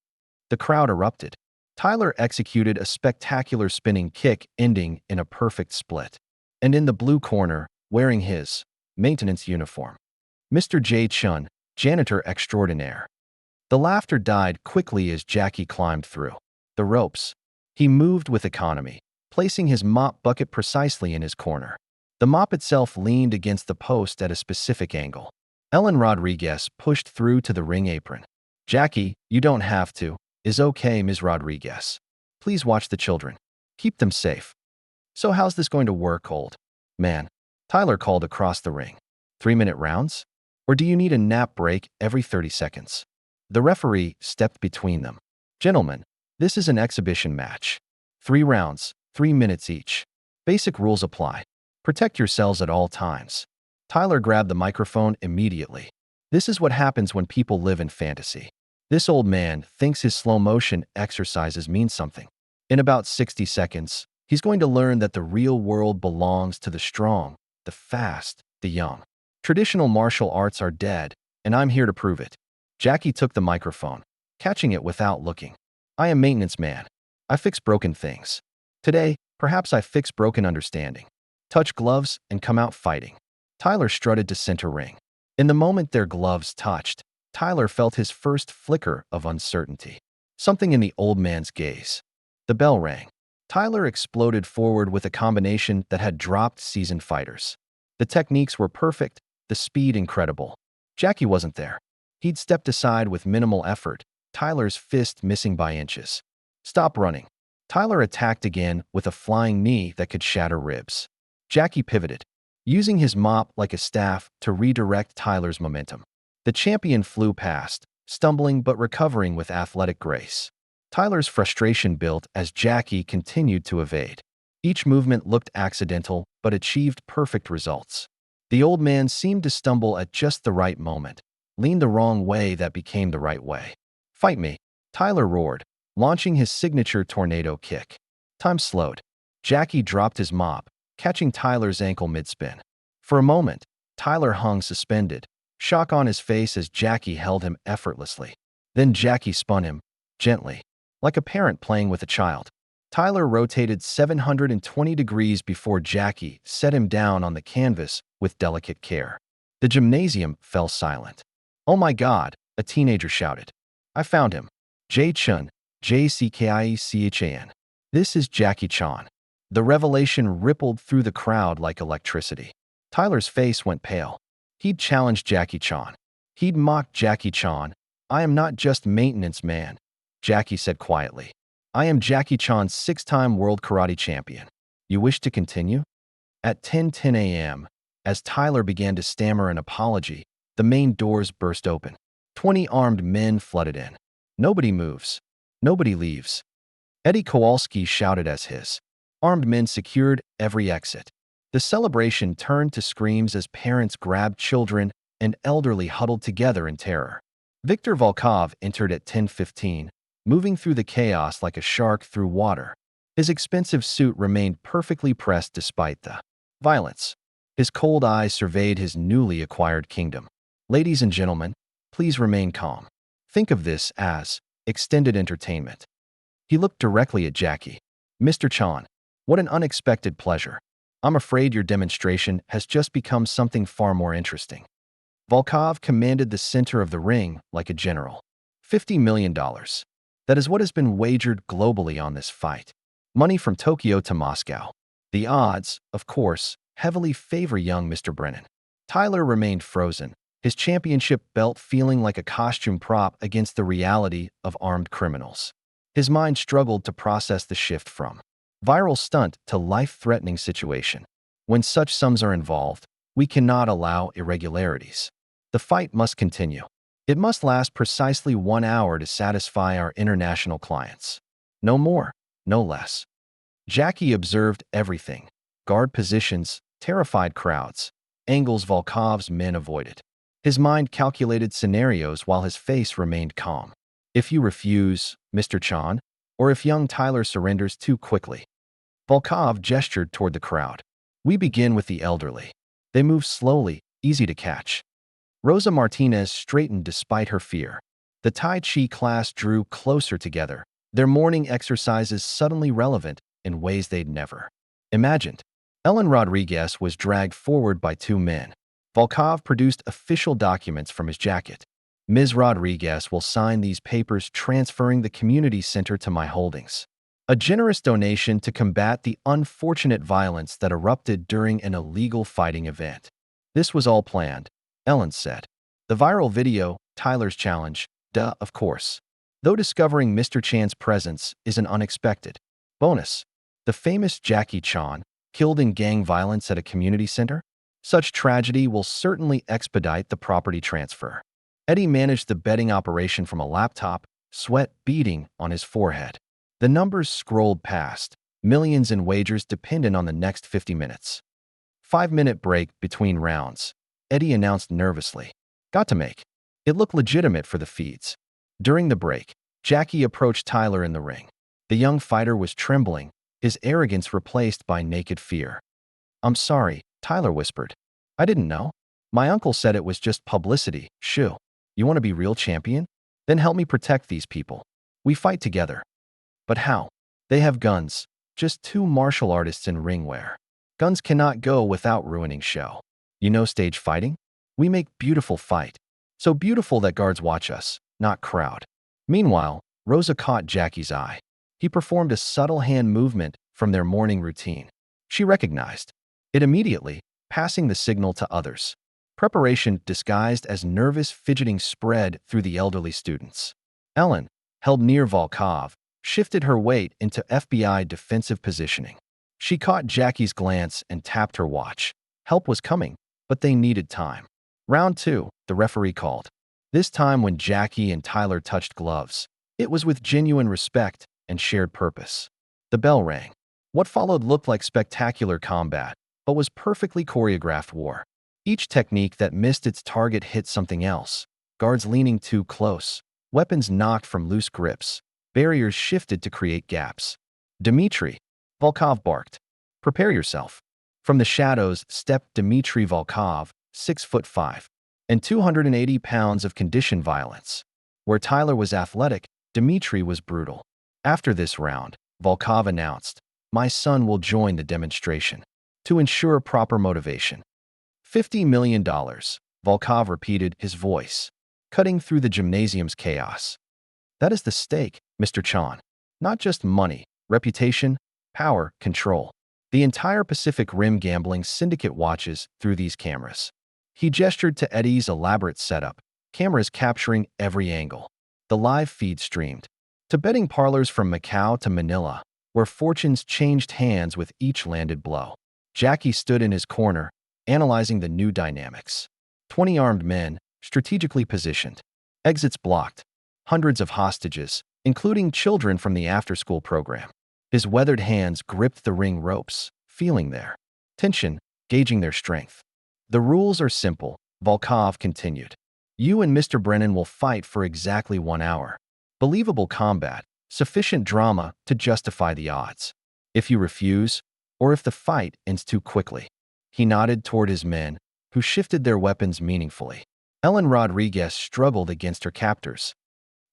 The crowd erupted. Tyler executed a spectacular spinning kick ending in a perfect split. And in the blue corner, wearing his maintenance uniform, Mr. J. Chun, janitor extraordinaire. The laughter died quickly as Jackie climbed through the ropes. He moved with economy, placing his mop bucket precisely in his corner. The mop itself leaned against the post at a specific angle. Ellen Rodriguez pushed through to the ring apron. "Jackie, you don't have to. Is okay, Ms. Rodriguez. Please watch the children. Keep them safe." "So how's this going to work, old man?" Tyler called across the ring. 3-minute rounds? Or do you need a nap break every 30 seconds? The referee stepped between them. "Gentlemen, this is an exhibition match. 3 rounds, 3 minutes each. Basic rules apply. Protect yourselves at all times." Tyler grabbed the microphone immediately. This is what happens when people live in fantasy. This old man thinks his slow-motion exercises mean something. In about 60 seconds, he's going to learn that the real world belongs to the strong, the fast, the young. Traditional martial arts are dead, and I'm here to prove it. Jackie took the microphone, catching it without looking. "I am maintenance man. I fix broken things. Today, perhaps I fix broken understanding. Touch gloves and come out fighting." Tyler strutted to center ring. In the moment their gloves touched, Tyler felt his first flicker of uncertainty. Something in the old man's gaze. The bell rang. Tyler exploded forward with a combination that had dropped seasoned fighters. The techniques were perfect, the speed incredible. Jackie wasn't there. He'd stepped aside with minimal effort, Tyler's fist missing by inches. "Stop running." Tyler attacked again with a flying knee that could shatter ribs. Jackie pivoted, using his mop like a staff to redirect Tyler's momentum. The champion flew past, stumbling but recovering with athletic grace. Tyler's frustration built as Jackie continued to evade. Each movement looked accidental but achieved perfect results. The old man seemed to stumble at just the right moment, lean the wrong way that became the right way. "Fight me," Tyler roared, launching his signature tornado kick. Time slowed. Jackie dropped his mop, catching Tyler's ankle mid-spin. For a moment, Tyler hung suspended, shock on his face as Jackie held him effortlessly. Then Jackie spun him, gently, like a parent playing with a child. Tyler rotated 720 degrees before Jackie set him down on the canvas with delicate care. The gymnasium fell silent. "Oh my God," a teenager shouted. "I found him. Jay Chun, Jckiechan. This is Jackie Chan." The revelation rippled through the crowd like electricity. Tyler's face went pale. He'd challenged Jackie Chan. He'd mocked Jackie Chan. "I am not just maintenance man," Jackie said quietly. "I am Jackie Chan's 6-time world karate champion. You wish to continue?" At 10:10 a.m., as Tyler began to stammer an apology, the main doors burst open. 20 armed men flooded in. "Nobody moves. Nobody leaves." Eddie Kowalski shouted as his armed men secured every exit. The celebration turned to screams as parents grabbed children and elderly huddled together in terror. Viktor Volkov entered at 10:15, moving through the chaos like a shark through water. His expensive suit remained perfectly pressed despite the violence. His cold eyes surveyed his newly acquired kingdom. "Ladies and gentlemen, please remain calm. Think of this as extended entertainment." He looked directly at Jackie. "Mr. Chan, what an unexpected pleasure. I'm afraid your demonstration has just become something far more interesting." Volkov commanded the center of the ring like a general. $50 million. That is what has been wagered globally on this fight. Money from Tokyo to Moscow. The odds, of course, heavily favor young Mr. Brennan. Tyler remained frozen, his championship belt feeling like a costume prop against the reality of armed criminals. His mind struggled to process the shift from viral stunt to life-threatening situation. When such sums are involved, we cannot allow irregularities. The fight must continue. It must last precisely 1 hour to satisfy our international clients. No more, no less. Jackie observed everything. Guard positions, terrified crowds, angles Volkov's men avoided. His mind calculated scenarios while his face remained calm. If you refuse, Mr. Chan, or if young Tyler surrenders too quickly. Volkov gestured toward the crowd. We begin with the elderly. They move slowly, easy to catch. Rosa Martinez straightened despite her fear. The Tai Chi class drew closer together, their morning exercises suddenly relevant in ways they'd never imagined. Ellen Rodriguez was dragged forward by two men. Volkov produced official documents from his jacket. Ms. Rodriguez will sign these papers transferring the community center to my holdings. A generous donation to combat the unfortunate violence that erupted during an illegal fighting event. This was all planned, Ellen said. The viral video, Tyler's challenge, duh, of course. Though discovering Mr. Chan's presence is an unexpected bonus. The famous Jackie Chan, killed in gang violence at a community center? Such tragedy will certainly expedite the property transfer. Eddie managed the betting operation from a laptop, sweat beading on his forehead. The numbers scrolled past, millions in wagers dependent on the next 50 minutes. 5-minute break between rounds, Eddie announced nervously. Got to make. It looked legitimate for the feeds. During the break, Jackie approached Tyler in the ring. The young fighter was trembling, his arrogance replaced by naked fear. I'm sorry, Tyler whispered. I didn't know. My uncle said it was just publicity. Shoo. You want to be real champion? Then help me protect these people. We fight together. But how? They have guns. Just two martial artists in ring wear. Guns cannot go without ruining show. You know stage fighting? We make beautiful fight. So beautiful that guards watch us, not crowd. Meanwhile, Rosa caught Jackie's eye. He performed a subtle hand movement from their morning routine. She recognized it immediately, passing the signal to others. Preparation disguised as nervous fidgeting spread through the elderly students. Ellen, held near Volkov, shifted her weight into FBI defensive positioning. She caught Jackie's glance and tapped her watch. Help was coming, but they needed time. Round 2, the referee called. This time when Jackie and Tyler touched gloves, it was with genuine respect and shared purpose. The bell rang. What followed looked like spectacular combat, but was perfectly choreographed war. Each technique that missed its target hit something else. Guards leaning too close, weapons knocked from loose grips, barriers shifted to create gaps. Dmitry, Volkov barked. Prepare yourself. From the shadows stepped Dmitry Volkov, 6'5", and 280 pounds of conditioned violence. Where Tyler was athletic, Dmitry was brutal. After this round, Volkov announced, my son will join the demonstration. To ensure proper motivation. $50 million, Volkov repeated, his voice cutting through the gymnasium's chaos. That is the stake, Mr. Chan. Not just money, reputation, power, control. The entire Pacific Rim gambling syndicate watches through these cameras. He gestured to Eddie's elaborate setup, cameras capturing every angle. The live feed streamed to betting parlors from Macau to Manila, where fortunes changed hands with each landed blow. Jackie stood in his corner, analyzing the new dynamics. 20 armed men, strategically positioned. Exits blocked. Hundreds of hostages, including children from the after-school program. His weathered hands gripped the ring ropes, feeling their tension, gauging their strength. The rules are simple, Volkov continued. You and Mr. Brennan will fight for exactly 1 hour. Believable combat, sufficient drama to justify the odds. If you refuse, or if the fight ends too quickly. He nodded toward his men, who shifted their weapons meaningfully. Ellen Rodriguez struggled against her captors.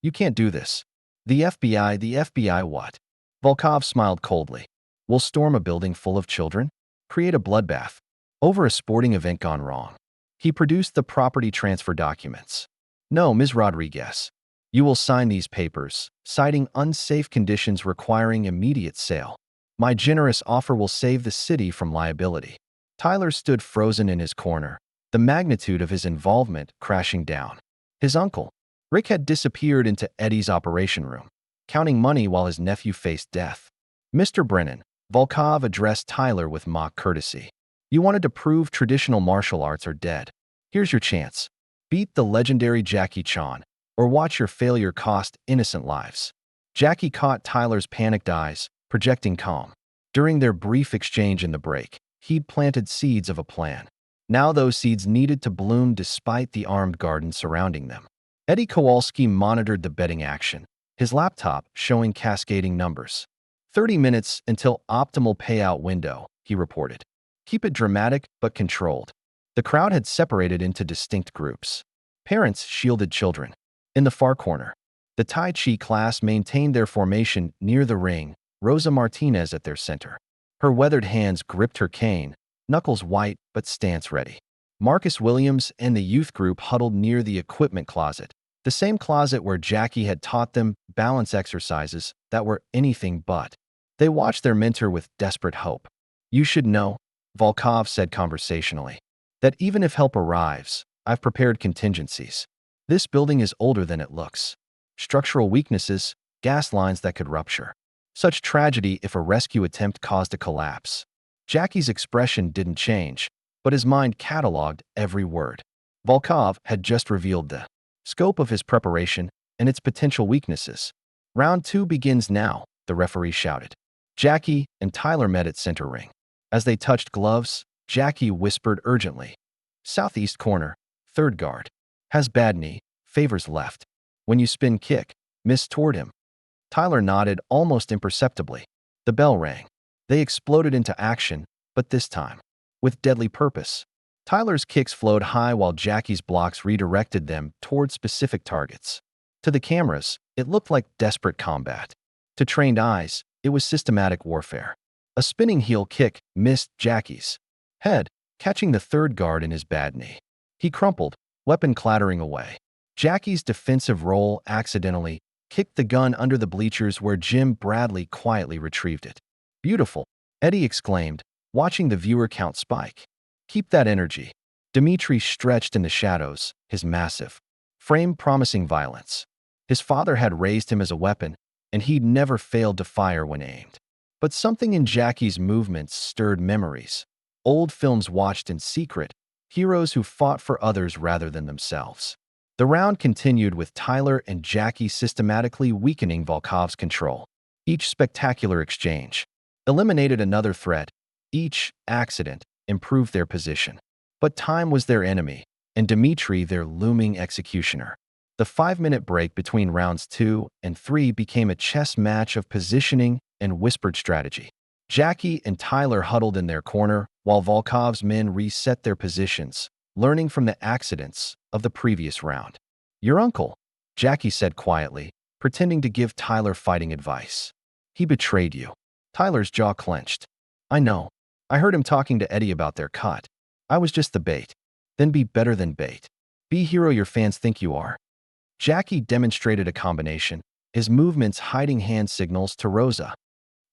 You can't do this. The FBI, what? Volkov smiled coldly. We'll storm a building full of children? Create a bloodbath? Over a sporting event gone wrong. He produced the property transfer documents. No, Ms. Rodriguez. You will sign these papers, citing unsafe conditions requiring immediate sale. My generous offer will save the city from liability. Tyler stood frozen in his corner, the magnitude of his involvement crashing down. His uncle, Rick, had disappeared into Eddie's operation room, counting money while his nephew faced death. Mr. Brennan, Volkov addressed Tyler with mock courtesy. You wanted to prove traditional martial arts are dead. Here's your chance. Beat the legendary Jackie Chan, or watch your failure cost innocent lives. Jackie caught Tyler's panicked eyes, projecting calm. During their brief exchange in the break, he'd planted seeds of a plan. Now those seeds needed to bloom despite the armed garden surrounding them. Eddie Kowalski monitored the betting action, his laptop showing cascading numbers. 30 minutes until optimal payout window, he reported. Keep it dramatic but controlled. The crowd had separated into distinct groups. Parents shielded children. In the far corner, the Tai Chi class maintained their formation near the ring, Rosa Martinez at their center. Her weathered hands gripped her cane, knuckles white but stance ready. Marcus Williams and the youth group huddled near the equipment closet, the same closet where Jackie had taught them balance exercises that were anything but. They watched their mentor with desperate hope. You should know, Volkov said conversationally, that even if help arrives, I've prepared contingencies. This building is older than it looks. Structural weaknesses, gas lines that could rupture. Such tragedy if a rescue attempt caused a collapse. Jackie's expression didn't change, but his mind cataloged every word. Volkov had just revealed the scope of his preparation and its potential weaknesses. Round 2 begins now, the referee shouted. Jackie and Tyler met at center ring. As they touched gloves, Jackie whispered urgently. Southeast corner, third guard. Has bad knee, favors left. When you spin kick, miss toward him. Tyler nodded almost imperceptibly. The bell rang. They exploded into action, but this time, with deadly purpose. Tyler's kicks flowed high while Jackie's blocks redirected them toward specific targets. To the cameras, it looked like desperate combat. To trained eyes, it was systematic warfare. A spinning heel kick missed Jackie's head, catching the third guard in his bad knee. He crumpled, weapon clattering away. Jackie's defensive roll accidentally kicked the gun under the bleachers where Jim Bradley quietly retrieved it. Beautiful, Eddie exclaimed, watching the viewer count spike. Keep that energy. Dimitri stretched in the shadows, his massive frame promising violence. His father had raised him as a weapon, and he'd never failed to fire when aimed. But something in Jackie's movements stirred memories. Old films watched in secret, heroes who fought for others rather than themselves. The round continued with Tyler and Jackie systematically weakening Volkov's control. Each spectacular exchange eliminated another threat. Each accident improved their position. But time was their enemy, and Dimitri their looming executioner. The 5-minute break between rounds 2 and 3 became a chess match of positioning and whispered strategy. Jackie and Tyler huddled in their corner, while Volkov's men reset their positions, learning from the accidents of the previous round. Your uncle, Jackie said quietly, pretending to give Tyler fighting advice. He betrayed you. Tyler's jaw clenched. I know. I heard him talking to Eddie about their cut. I was just the bait. Then be better than bait. Be hero your fans think you are. Jackie demonstrated a combination, his movements hiding hand signals to Rosa.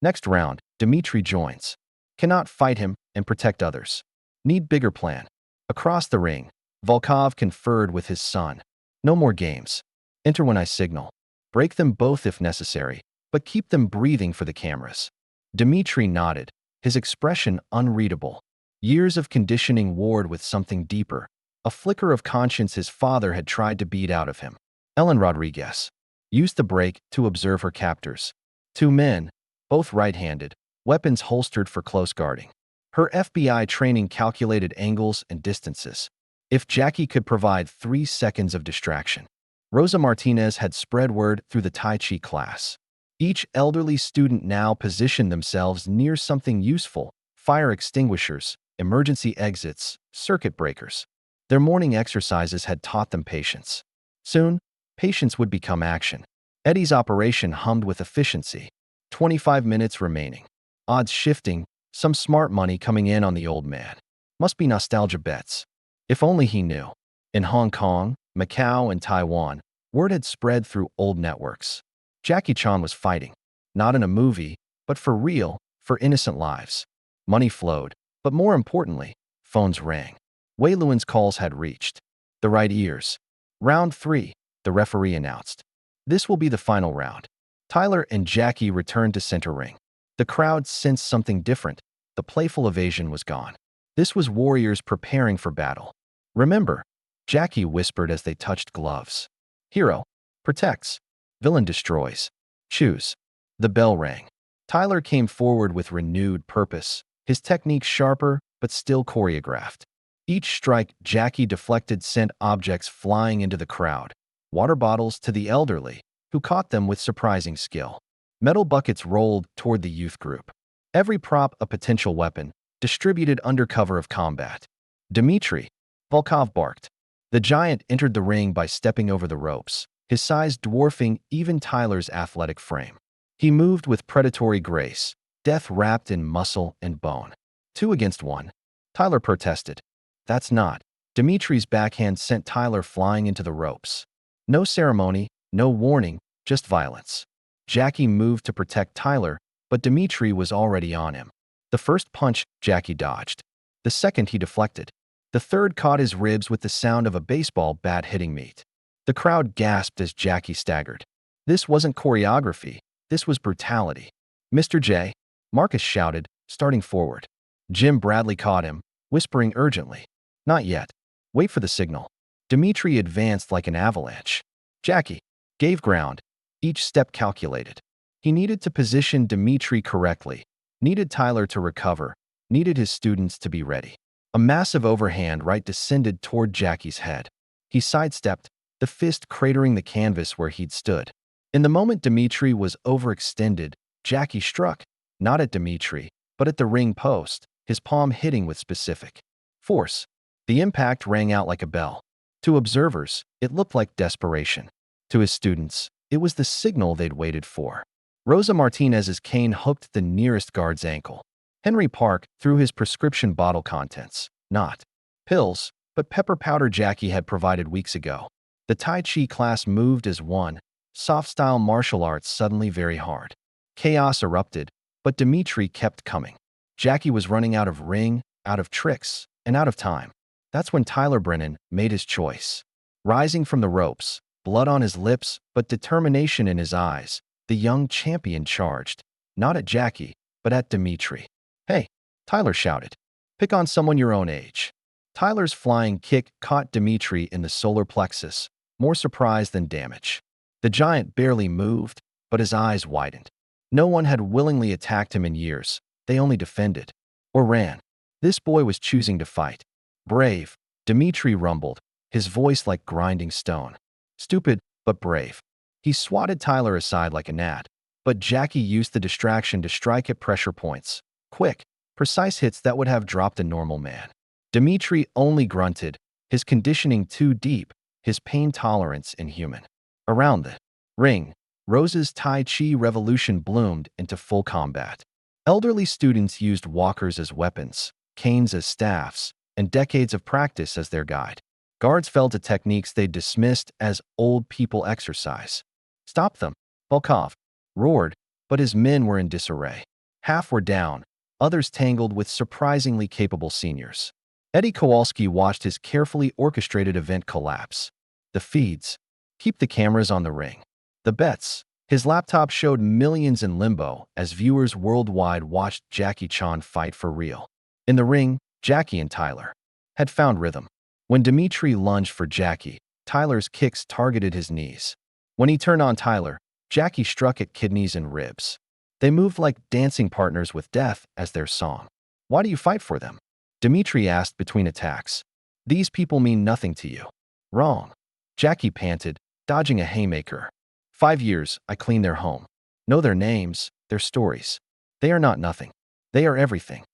Next round, Dimitri joins. Cannot fight him and protect others. Need bigger plan. Across the ring, Volkov conferred with his son. No more games. Enter when I signal. Break them both if necessary, but keep them breathing for the cameras. Dimitri nodded, his expression unreadable. Years of conditioning warred with something deeper, a flicker of conscience his father had tried to beat out of him. Ellen Rodriguez used the break to observe her captors. 2 men, both right-handed, weapons holstered for close guarding. Her FBI training calculated angles and distances. If Jackie could provide 3 seconds of distraction. Rosa Martinez had spread word through the Tai Chi class. Each elderly student now positioned themselves near something useful: fire extinguishers, emergency exits, circuit breakers. Their morning exercises had taught them patience. Soon, patience would become action. Eddie's operation hummed with efficiency. 25 minutes remaining. Odds shifting, some smart money coming in on the old man. Must be nostalgia bets. If only he knew. In Hong Kong, Macau, and Taiwan, word had spread through old networks. Jackie Chan was fighting. Not in a movie, but for real, for innocent lives. Money flowed, but more importantly, phones rang. Wei Luan's calls had reached the right ears. Round 3, the referee announced. This will be the final round. Tyler and Jackie returned to center ring. The crowd sensed something different. The playful evasion was gone. This was warriors preparing for battle. Remember, Jackie whispered as they touched gloves. Hero protects. Villain destroys. Choose. The bell rang. Tyler came forward with renewed purpose, his technique sharper but still choreographed. Each strike Jackie deflected sent objects flying into the crowd, water bottles to the elderly, who caught them with surprising skill. Metal buckets rolled toward the youth group. Every prop a potential weapon, distributed under cover of combat. Dmitri, Volkov barked. The giant entered the ring by stepping over the ropes, his size dwarfing even Tyler's athletic frame. He moved with predatory grace, death wrapped in muscle and bone. 2 against 1. Tyler protested. That's not. Dimitri's backhand sent Tyler flying into the ropes. No ceremony, no warning, just violence. Jackie moved to protect Tyler, but Dmitri was already on him. The first punch, Jackie dodged. The second he deflected. The third caught his ribs with the sound of a baseball bat hitting meat. The crowd gasped as Jackie staggered. This wasn't choreography. This was brutality. Mr. J, Marcus shouted, starting forward. Jim Bradley caught him, whispering urgently. Not yet. Wait for the signal. Dmitri advanced like an avalanche. Jackie gave ground, each step calculated. He needed to position Dmitri correctly, needed Tyler to recover, needed his students to be ready. A massive overhand right descended toward Jackie's head. He sidestepped, the fist cratering the canvas where he'd stood. In the moment Dmitri was overextended, Jackie struck, not at Dmitri, but at the ring post, his palm hitting with specific force. The impact rang out like a bell. To observers, it looked like desperation. To his students, it was the signal they'd waited for. Rosa Martinez's cane hooked the nearest guard's ankle. Henry Park threw his prescription bottle contents, not pills, but pepper powder Jackie had provided weeks ago. The Tai Chi class moved as one, soft-style martial arts suddenly very hard. Chaos erupted, but Dmitri kept coming. Jackie was running out of ring, out of tricks, and out of time. That's when Tyler Brennan made his choice. Rising from the ropes, blood on his lips, but determination in his eyes, the young champion charged, not at Jackie, but at Dmitri. Hey, Tyler shouted. Pick on someone your own age. Tyler's flying kick caught Dmitri in the solar plexus, more surprise than damage. The giant barely moved, but his eyes widened. No one had willingly attacked him in years. They only defended. Or ran. This boy was choosing to fight. Brave, Dmitri rumbled, his voice like grinding stone. Stupid, but brave. He swatted Tyler aside like a gnat, but Jackie used the distraction to strike at pressure points. Quick, precise hits that would have dropped a normal man. Dmitri only grunted, his conditioning too deep, his pain tolerance inhuman. Around the ring, Rose's Tai Chi revolution bloomed into full combat. Elderly students used walkers as weapons, canes as staffs, and decades of practice as their guide. Guards fell to techniques they dismissed as old people exercise. Stop them, Volkov roared, but his men were in disarray. Half were down, others tangled with surprisingly capable seniors. Eddie Kowalski watched his carefully orchestrated event collapse. The feeds. Keep the cameras on the ring. The bets. His laptop showed millions in limbo as viewers worldwide watched Jackie Chan fight for real. In the ring, Jackie and Tyler had found rhythm. When Dmitri lunged for Jackie, Tyler's kicks targeted his knees. When he turned on Tyler, Jackie struck at kidneys and ribs. They moved like dancing partners with death as their song. Why do you fight for them? Dmitri asked between attacks. These people mean nothing to you. Wrong. Jackie panted, dodging a haymaker. 5 years, I cleaned their home. Know their names, their stories. They are not nothing. They are everything.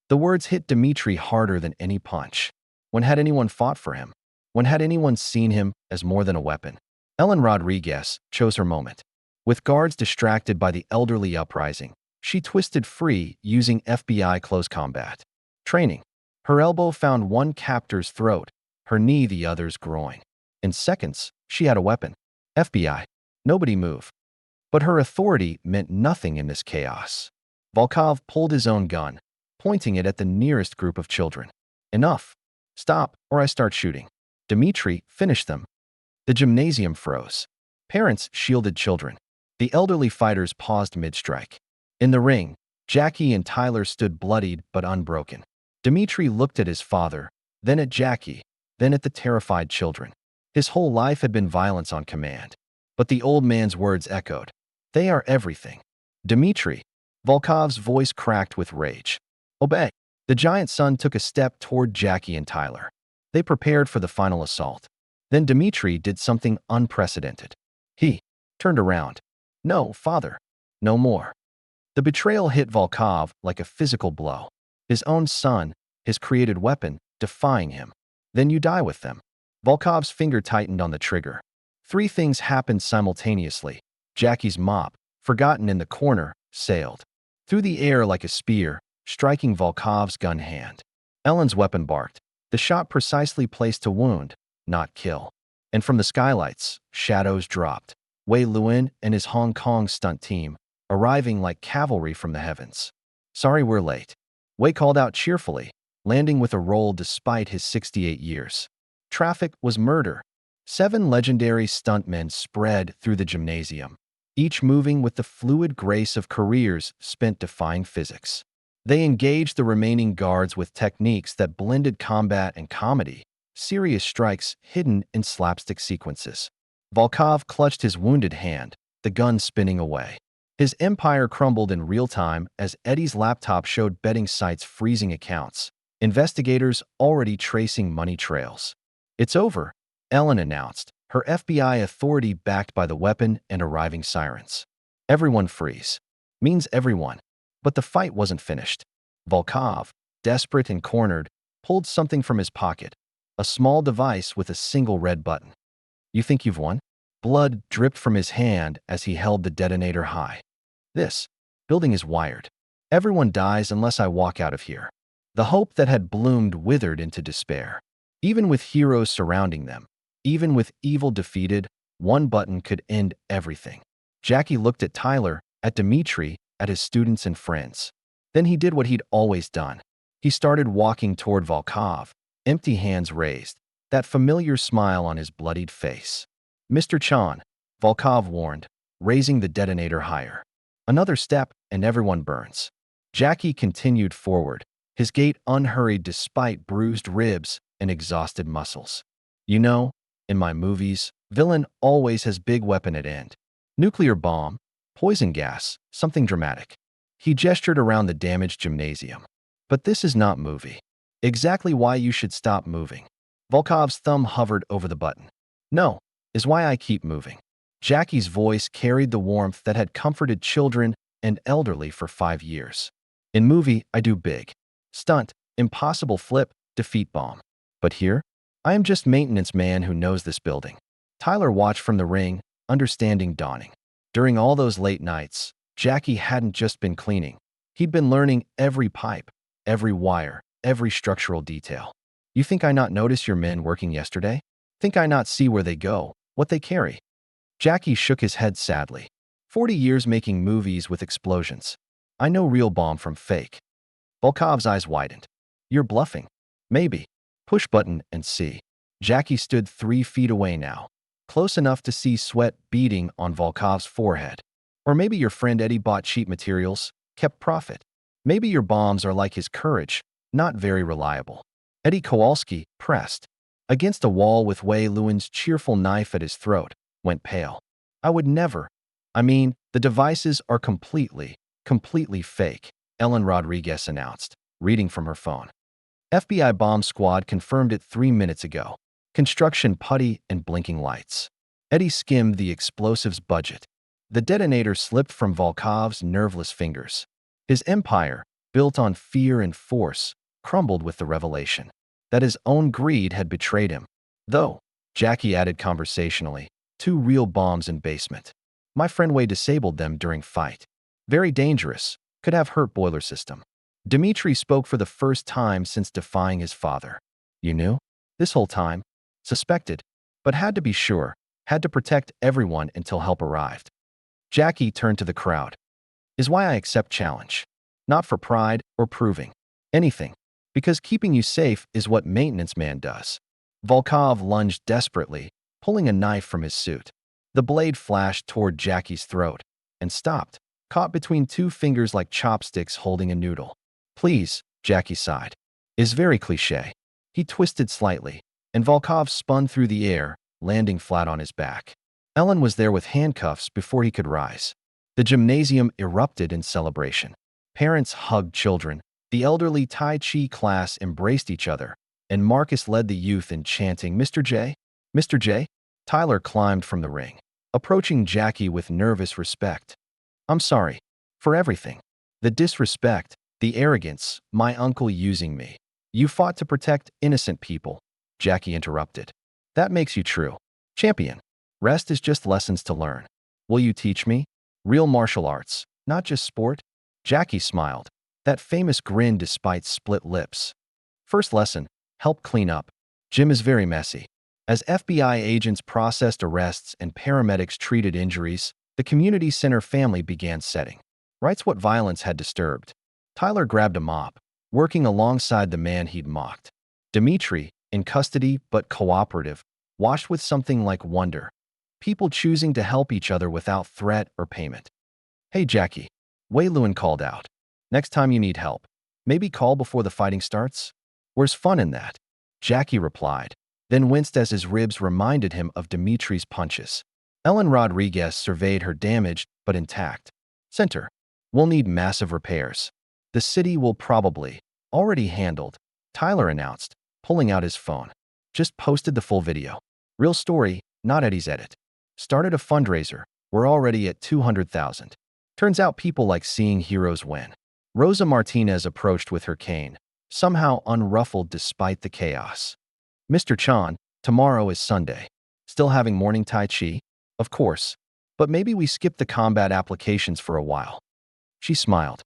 The words hit Dmitri harder than any punch. When had anyone fought for him? When had anyone seen him as more than a weapon? Ellen Rodriguez chose her moment. With guards distracted by the elderly uprising, she twisted free using FBI close combat training. Her elbow found one captor's throat, her knee the other's groin. In seconds, she had a weapon. FBI. Nobody move. But her authority meant nothing in this chaos. Volkov pulled his own gun, pointing it at the nearest group of children. Enough. Stop, or I start shooting. Dmitri, finish them. The gymnasium froze. Parents shielded children. The elderly fighters paused mid-strike. In the ring, Jackie and Tyler stood bloodied but unbroken. Dmitri looked at his father, then at Jackie, then at the terrified children. His whole life had been violence on command. But the old man's words echoed. They are everything. Dmitri. Volkov's voice cracked with rage. Obey. The giant son took a step toward Jackie and Tyler. They prepared for the final assault. Then Dmitri did something unprecedented. He turned around. No, father. No more. The betrayal hit Volkov like a physical blow. His own son, his created weapon, defying him. Then you die with them. Volkov's finger tightened on the trigger. Three things happened simultaneously. Jackie's mop, forgotten in the corner, sailed through the air like a spear, striking Volkov's gun hand. Ellen's weapon barked, the shot precisely placed to wound, not kill. And from the skylights, shadows dropped. Wei Luin and his Hong Kong stunt team, arriving like cavalry from the heavens. Sorry we're late. Wei called out cheerfully, landing with a roll despite his 68 years. Traffic was murder. 7 legendary stuntmen spread through the gymnasium, each moving with the fluid grace of careers spent defying physics. They engaged the remaining guards with techniques that blended combat and comedy, serious strikes hidden in slapstick sequences. Volkov clutched his wounded hand, the gun spinning away. His empire crumbled in real time as Eddie's laptop showed betting sites freezing accounts, investigators already tracing money trails. It's over, Ellen announced, her FBI authority backed by the weapon and arriving sirens. Everyone freeze. Means everyone. But the fight wasn't finished. Volkov, desperate and cornered, pulled something from his pocket, a small device with a single red button. You think you've won? Blood dripped from his hand as he held the detonator high. This building is wired. Everyone dies unless I walk out of here. The hope that had bloomed withered into despair. Even with heroes surrounding them, even with evil defeated, one button could end everything. Jackie looked at Tyler, at Dmitri, at his students and friends. Then he did what he'd always done. He started walking toward Volkov, empty hands raised, that familiar smile on his bloodied face. Mr. Chan, Volkov warned, raising the detonator higher. Another step, and everyone burns. Jackie continued forward, his gait unhurried despite bruised ribs and exhausted muscles. You know, in my movies, villain always has big weapon at end. Nuclear bomb, poison gas, something dramatic. He gestured around the damaged gymnasium. But this is not movie. Exactly why you should stop moving. Volkov's thumb hovered over the button. No, is why I keep moving. Jackie's voice carried the warmth that had comforted children and elderly for 5 years. In movie, I do big. Stunt, impossible flip, defeat bomb. But here, I am just maintenance man who knows this building. Tyler watched from the ring, understanding dawning. During all those late nights, Jackie hadn't just been cleaning. He'd been learning every pipe, every wire, every structural detail. You think I not notice your men working yesterday? Think I not see where they go, what they carry? Jackie shook his head sadly. 40 years making movies with explosions. I know real bomb from fake. Volkov's eyes widened. You're bluffing. Maybe. Push button and see. Jackie stood 3 feet away now, close enough to see sweat beading on Volkov's forehead. Or maybe your friend Eddie bought cheap materials, kept profit. Maybe your bombs are like his courage, not very reliable. Eddie Kowalski, pressed against a wall with Wei Luin's cheerful knife at his throat, went pale. I would never. I mean, the devices are completely fake, Ellen Rodriguez announced, reading from her phone. FBI bomb squad confirmed it 3 minutes ago. Construction putty and blinking lights. Eddie skimmed the explosives budget. The detonator slipped from Volkov's nerveless fingers. His empire, built on fear and force, crumbled with the revelation that his own greed had betrayed him. Though, Jackie added conversationally, 2 real bombs in basement. My friend Wei disabled them during fight. Very dangerous, could have hurt boiler system. Dmitri spoke for the first time since defying his father. You knew? This whole time? Suspected, but had to be sure, had to protect everyone until help arrived. Jackie turned to the crowd. Is why I accept challenge. Not for pride or proving anything. Because keeping you safe is what maintenance man does. Volkov lunged desperately, pulling a knife from his suit. The blade flashed toward Jackie's throat and stopped, caught between 2 fingers like chopsticks holding a noodle. Please, Jackie sighed. Is very cliché. He twisted slightly, and Volkov spun through the air, landing flat on his back. Ellen was there with handcuffs before he could rise. The gymnasium erupted in celebration. Parents hugged children, the elderly Tai Chi class embraced each other, and Marcus led the youth in chanting, "Mr. J? Mr. J?" Tyler climbed from the ring, approaching Jackie with nervous respect. "I'm sorry. For everything. The disrespect, the arrogance, my uncle using me. You fought to protect innocent people," Jackie interrupted. "That makes you true. Champion. Rest is just lessons to learn. Will you teach me? Real martial arts, not just sport?" Jackie smiled, that famous grin despite split lips. "First lesson, help clean up. Gym is very messy." As FBI agents processed arrests and paramedics treated injuries, the community center family began setting rights what violence had disturbed. Tyler grabbed a mop, working alongside the man he'd mocked. Dimitri, in custody but cooperative, watched with something like wonder. People choosing to help each other without threat or payment. "Hey, Jackie," Wei Luan called out. "Next time you need help, maybe call before the fighting starts? Where's fun in that?" Jackie replied, then winced as his ribs reminded him of Dimitri's punches. Ellen Rodriguez surveyed her damaged but intact. "Center. We'll need massive repairs. The city will probably already handled," Tyler announced, pulling out his phone. "Just posted the full video. Real story, not Eddie's edit. Started a fundraiser. We're already at 200,000. Turns out people like seeing heroes win." Rosa Martinez approached with her cane, somehow unruffled despite the chaos. "Mr. Chan, tomorrow is Sunday. Still having morning Tai Chi?" "Of course. But maybe we skip the combat applications for a while." She smiled.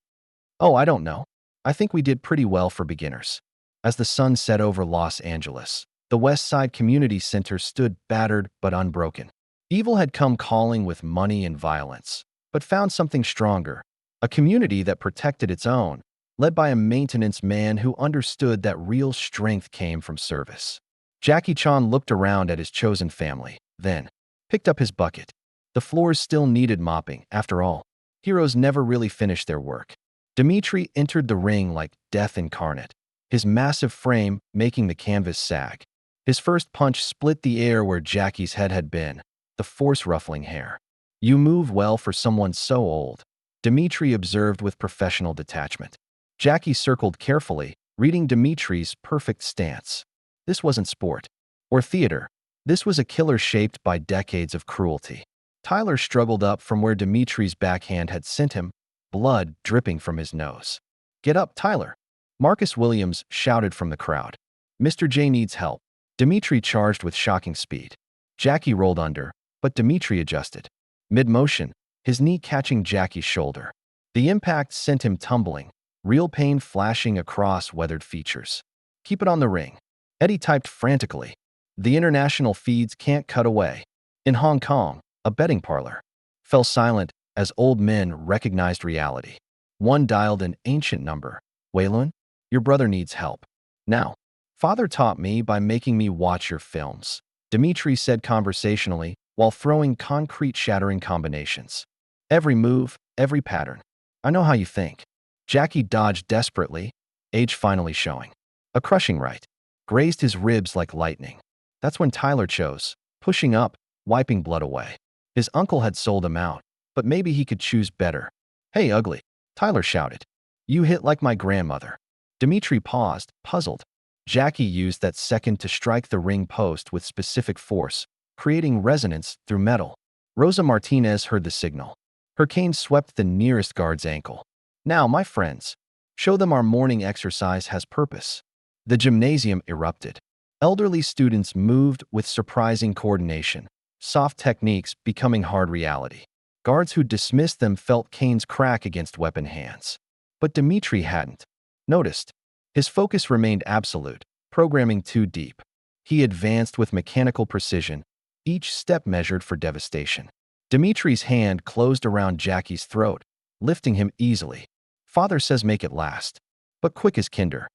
"Oh, I don't know. I think we did pretty well for beginners." As the sun set over Los Angeles, the West Side Community Center stood battered but unbroken. Evil had come calling with money and violence, but found something stronger, a community that protected its own, led by a maintenance man who understood that real strength came from service. Jackie Chan looked around at his chosen family, then picked up his bucket. The floors still needed mopping, after all. Heroes never really finished their work. Dimitri entered the ring like death incarnate, his massive frame making the canvas sag. His first punch split the air where Jackie's head had been, the force ruffling hair. "You move well for someone so old," Dimitri observed with professional detachment. Jackie circled carefully, reading Dimitri's perfect stance. This wasn't sport or theater. This was a killer shaped by decades of cruelty. Tyler struggled up from where Dimitri's backhand had sent him, blood dripping from his nose. "Get up, Tyler!" Marcus Williams shouted from the crowd. "Mr. J needs help." Dimitri charged with shocking speed. Jackie rolled under, but Dimitri adjusted. Mid-motion, his knee catching Jackie's shoulder. The impact sent him tumbling, real pain flashing across weathered features. "Keep it on the ring." Eddie typed frantically. "The international feeds can't cut away." In Hong Kong, a betting parlor fell silent as old men recognized reality. One dialed an ancient number. "Waylon, your brother needs help. Now." "Father taught me by making me watch your films," Dimitri said conversationally while throwing concrete shattering combinations. "Every move, every pattern. I know how you think." Jackie dodged desperately, age finally showing. A crushing right grazed his ribs like lightning. That's when Tyler chose, pushing up, wiping blood away. His uncle had sold him out, but maybe he could choose better. "Hey, ugly," Tyler shouted. "You hit like my grandmother." Dimitri paused, puzzled. Jackie used that second to strike the ring post with specific force, creating resonance through metal. Rosa Martinez heard the signal. Her cane swept the nearest guard's ankle. "Now, my friends, show them our morning exercise has purpose." The gymnasium erupted. Elderly students moved with surprising coordination, soft techniques becoming hard reality. Guards who dismissed them felt canes crack against weapon hands. But Dimitri hadn't noticed. His focus remained absolute, programming too deep. He advanced with mechanical precision, each step measured for devastation. Dimitri's hand closed around Jackie's throat, lifting him easily. "Father says make it last, but quick as kinder."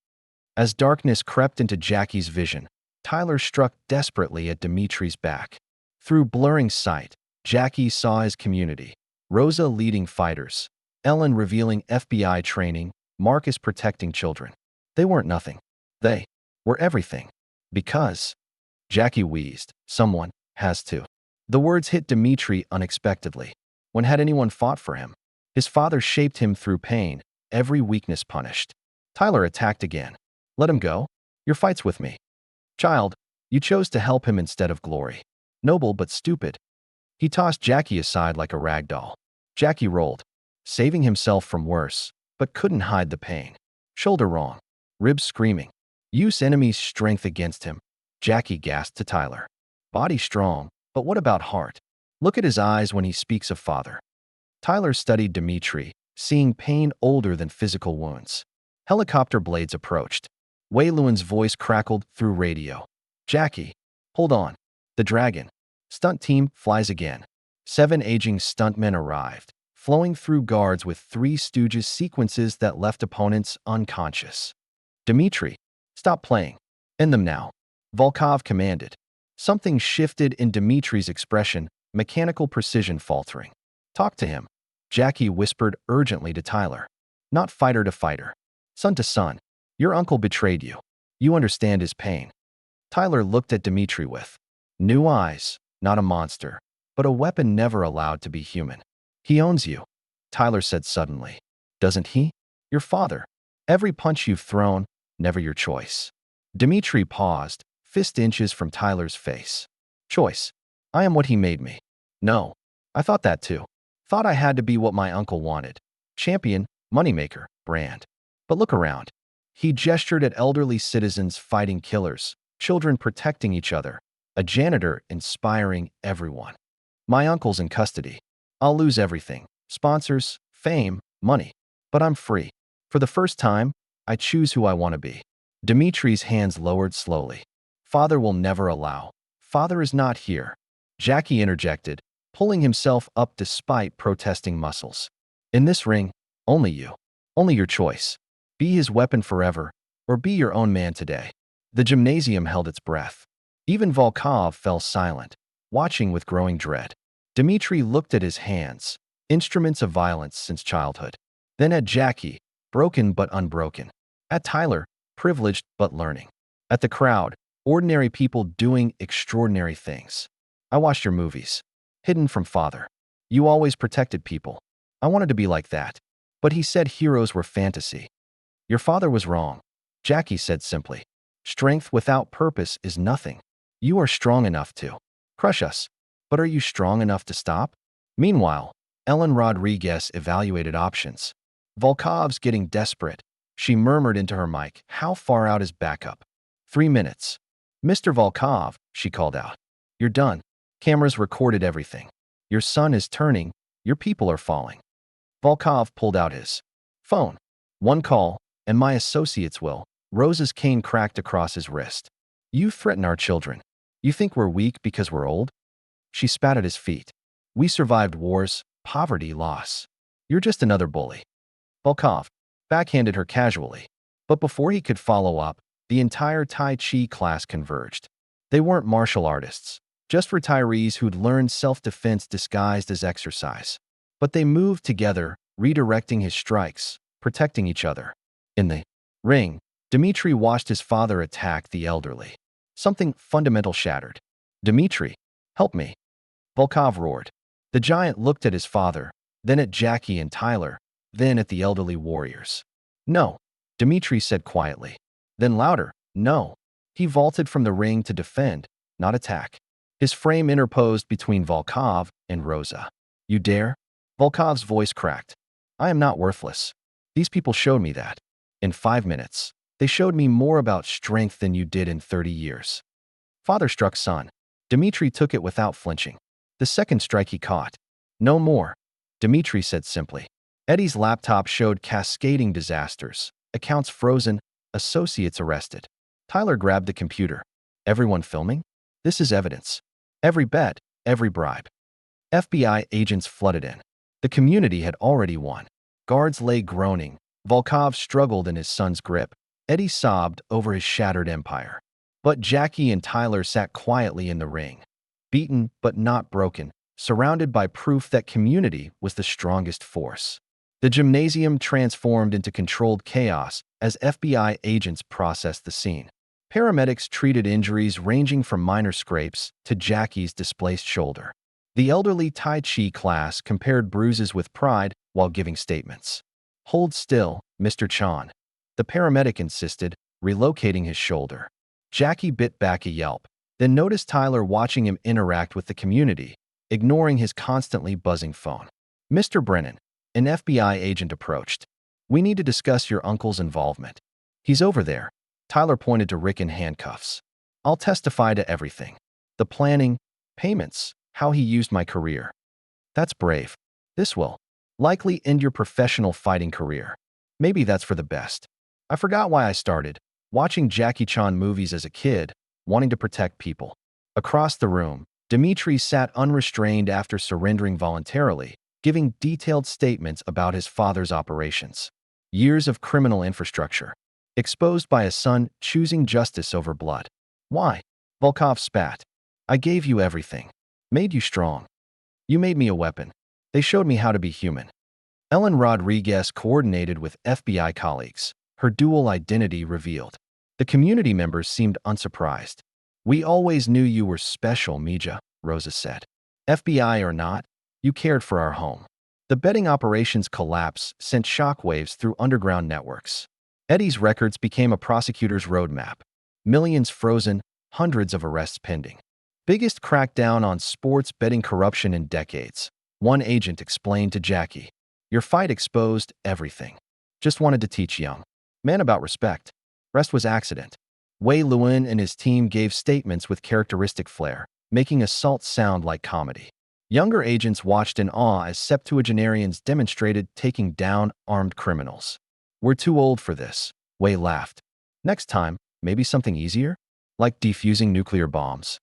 As darkness crept into Jackie's vision, Tyler struck desperately at Dimitri's back. Through blurring sight, Jackie saw his community. Rosa leading fighters, Ellen revealing FBI training, Marcus protecting children. They weren't nothing. They were everything. Because Jackie wheezed. Someone has to. The words hit Dmitri unexpectedly. When had anyone fought for him? His father shaped him through pain, every weakness punished. Tyler attacked again. Let him go. Your fight's with me. Child, you chose to help him instead of glory. Noble but stupid. He tossed Jackie aside like a rag doll. Jackie rolled, saving himself from worse, but couldn't hide the pain. Shoulder wrong. Ribs screaming. Use enemy's strength against him. Jackie gasped to Tyler. Body strong, but what about heart? Look at his eyes when he speaks of father. Tyler studied Dmitri, seeing pain older than physical wounds. Helicopter blades approached. Wei Luan's voice crackled through radio. Jackie, hold on. The dragon. Stunt team flies again. 7 aging stuntmen arrived, flowing through guards with 3 Stooges sequences that left opponents unconscious. Dmitri, stop playing. End them now. Volkov commanded. Something shifted in Dmitri's expression, mechanical precision faltering. Talk to him. Jackie whispered urgently to Tyler. Not fighter to fighter. Son to son. Your uncle betrayed you. You understand his pain. Tyler looked at Dmitri with new eyes, not a monster, but a weapon never allowed to be human. He owns you, Tyler said suddenly. Doesn't he? Your father. Every punch you've thrown, never your choice. Dmitri paused, fist inches from Tyler's face. Choice. I am what he made me. No. I thought that too. Thought I had to be what my uncle wanted. Champion, moneymaker, brand. But look around. He gestured at elderly citizens fighting killers, children protecting each other, a janitor inspiring everyone. My uncle's in custody. I'll lose everything. Sponsors, fame, money. But I'm free. For the first time, I choose who I want to be. Dmitri's hands lowered slowly. Father will never allow. Father is not here. Jackie interjected, pulling himself up despite protesting muscles. In this ring, only you. Only your choice. Be his weapon forever, or be your own man today. The gymnasium held its breath. Even Volkov fell silent, watching with growing dread. Dmitri looked at his hands, instruments of violence since childhood. Then at Jackie, broken but unbroken. At Tyler, privileged but learning. At the crowd, ordinary people doing extraordinary things. I watched your movies. Hidden from father. You always protected people. I wanted to be like that. But he said heroes were fantasy. Your father was wrong, Jackie said simply. Strength without purpose is nothing. You are strong enough to crush us, but are you strong enough to stop? Meanwhile, Ellen Rodriguez evaluated options. Volkov's getting desperate. She murmured into her mic, how far out is backup? 3 minutes. Mr. Volkov, she called out. You're done. Cameras recorded everything. Your sun is turning. Your people are falling. Volkov pulled out his phone. 1 call, and my associates will. Rosa's cane cracked across his wrist. You threaten our children. You think we're weak because we're old? She spat at his feet. We survived wars, poverty, loss. You're just another bully. Volkov backhanded her casually. But before he could follow up, the entire Tai Chi class converged. They weren't martial artists, just retirees who'd learned self-defense disguised as exercise. But they moved together, redirecting his strikes, protecting each other. In the ring, Dmitri watched his father attack the elderly. Something fundamental shattered. Dmitri, help me. Volkov roared. The giant looked at his father, then at Jackie and Tyler, then at the elderly warriors. No, Dmitri said quietly. Then louder, no. He vaulted from the ring to defend, not attack. His frame interposed between Volkov and Rosa. You dare? Volkov's voice cracked. I am not worthless. These people showed me that. In 5 minutes, they showed me more about strength than you did in 30 years. Father struck son. Dmitri took it without flinching. The second strike he caught. No more, Dmitri said simply. Eddie's laptop showed cascading disasters, accounts frozen, associates arrested. Tyler grabbed the computer. Everyone filming? This is evidence. Every bet, every bribe. FBI agents flooded in. The community had already won. Guards lay groaning. Volkov struggled in his son's grip. Eddie sobbed over his shattered empire. But Jackie and Tyler sat quietly in the ring. Beaten but not broken, surrounded by proof that community was the strongest force. The gymnasium transformed into controlled chaos as FBI agents processed the scene. Paramedics treated injuries ranging from minor scrapes to Jackie's displaced shoulder. The elderly Tai Chi class compared bruises with pride while giving statements. "Hold still, Mr. Chan," the paramedic insisted, relocating his shoulder. Jackie bit back a yelp, then noticed Tyler watching him interact with the community, ignoring his constantly buzzing phone. "Mr. Brennan," an FBI agent approached. "We need to discuss your uncle's involvement." "He's over there." Tyler pointed to Rick in handcuffs. "I'll testify to everything. The planning, payments, how he used my career." "That's brave. This will likely end your professional fighting career." "Maybe that's for the best. I forgot why I started. Watching Jackie Chan movies as a kid, wanting to protect people." Across the room, Dmitri sat unrestrained after surrendering voluntarily, giving detailed statements about his father's operations. Years of criminal infrastructure. Exposed by a son choosing justice over blood. "Why?" Volkov spat. "I gave you everything. Made you strong. You made me a weapon. They showed me how to be human." Ellen Rodriguez coordinated with FBI colleagues, her dual identity revealed. The community members seemed unsurprised. "We always knew you were special, Mija," Rosa said. "FBI or not, you cared for our home." The betting operations collapse sent shockwaves through underground networks. Eddie's records became a prosecutor's roadmap. Millions frozen, hundreds of arrests pending. "Biggest crackdown on sports betting corruption in decades," one agent explained to Jackie. "Your fight exposed everything. Just wanted to teach young men about respect. Rest was accident." Wei Luan and his team gave statements with characteristic flair, making assault sound like comedy. Younger agents watched in awe as septuagenarians demonstrated taking down armed criminals. "We're too old for this," Wei laughed. "Next time, maybe something easier? Like defusing nuclear bombs."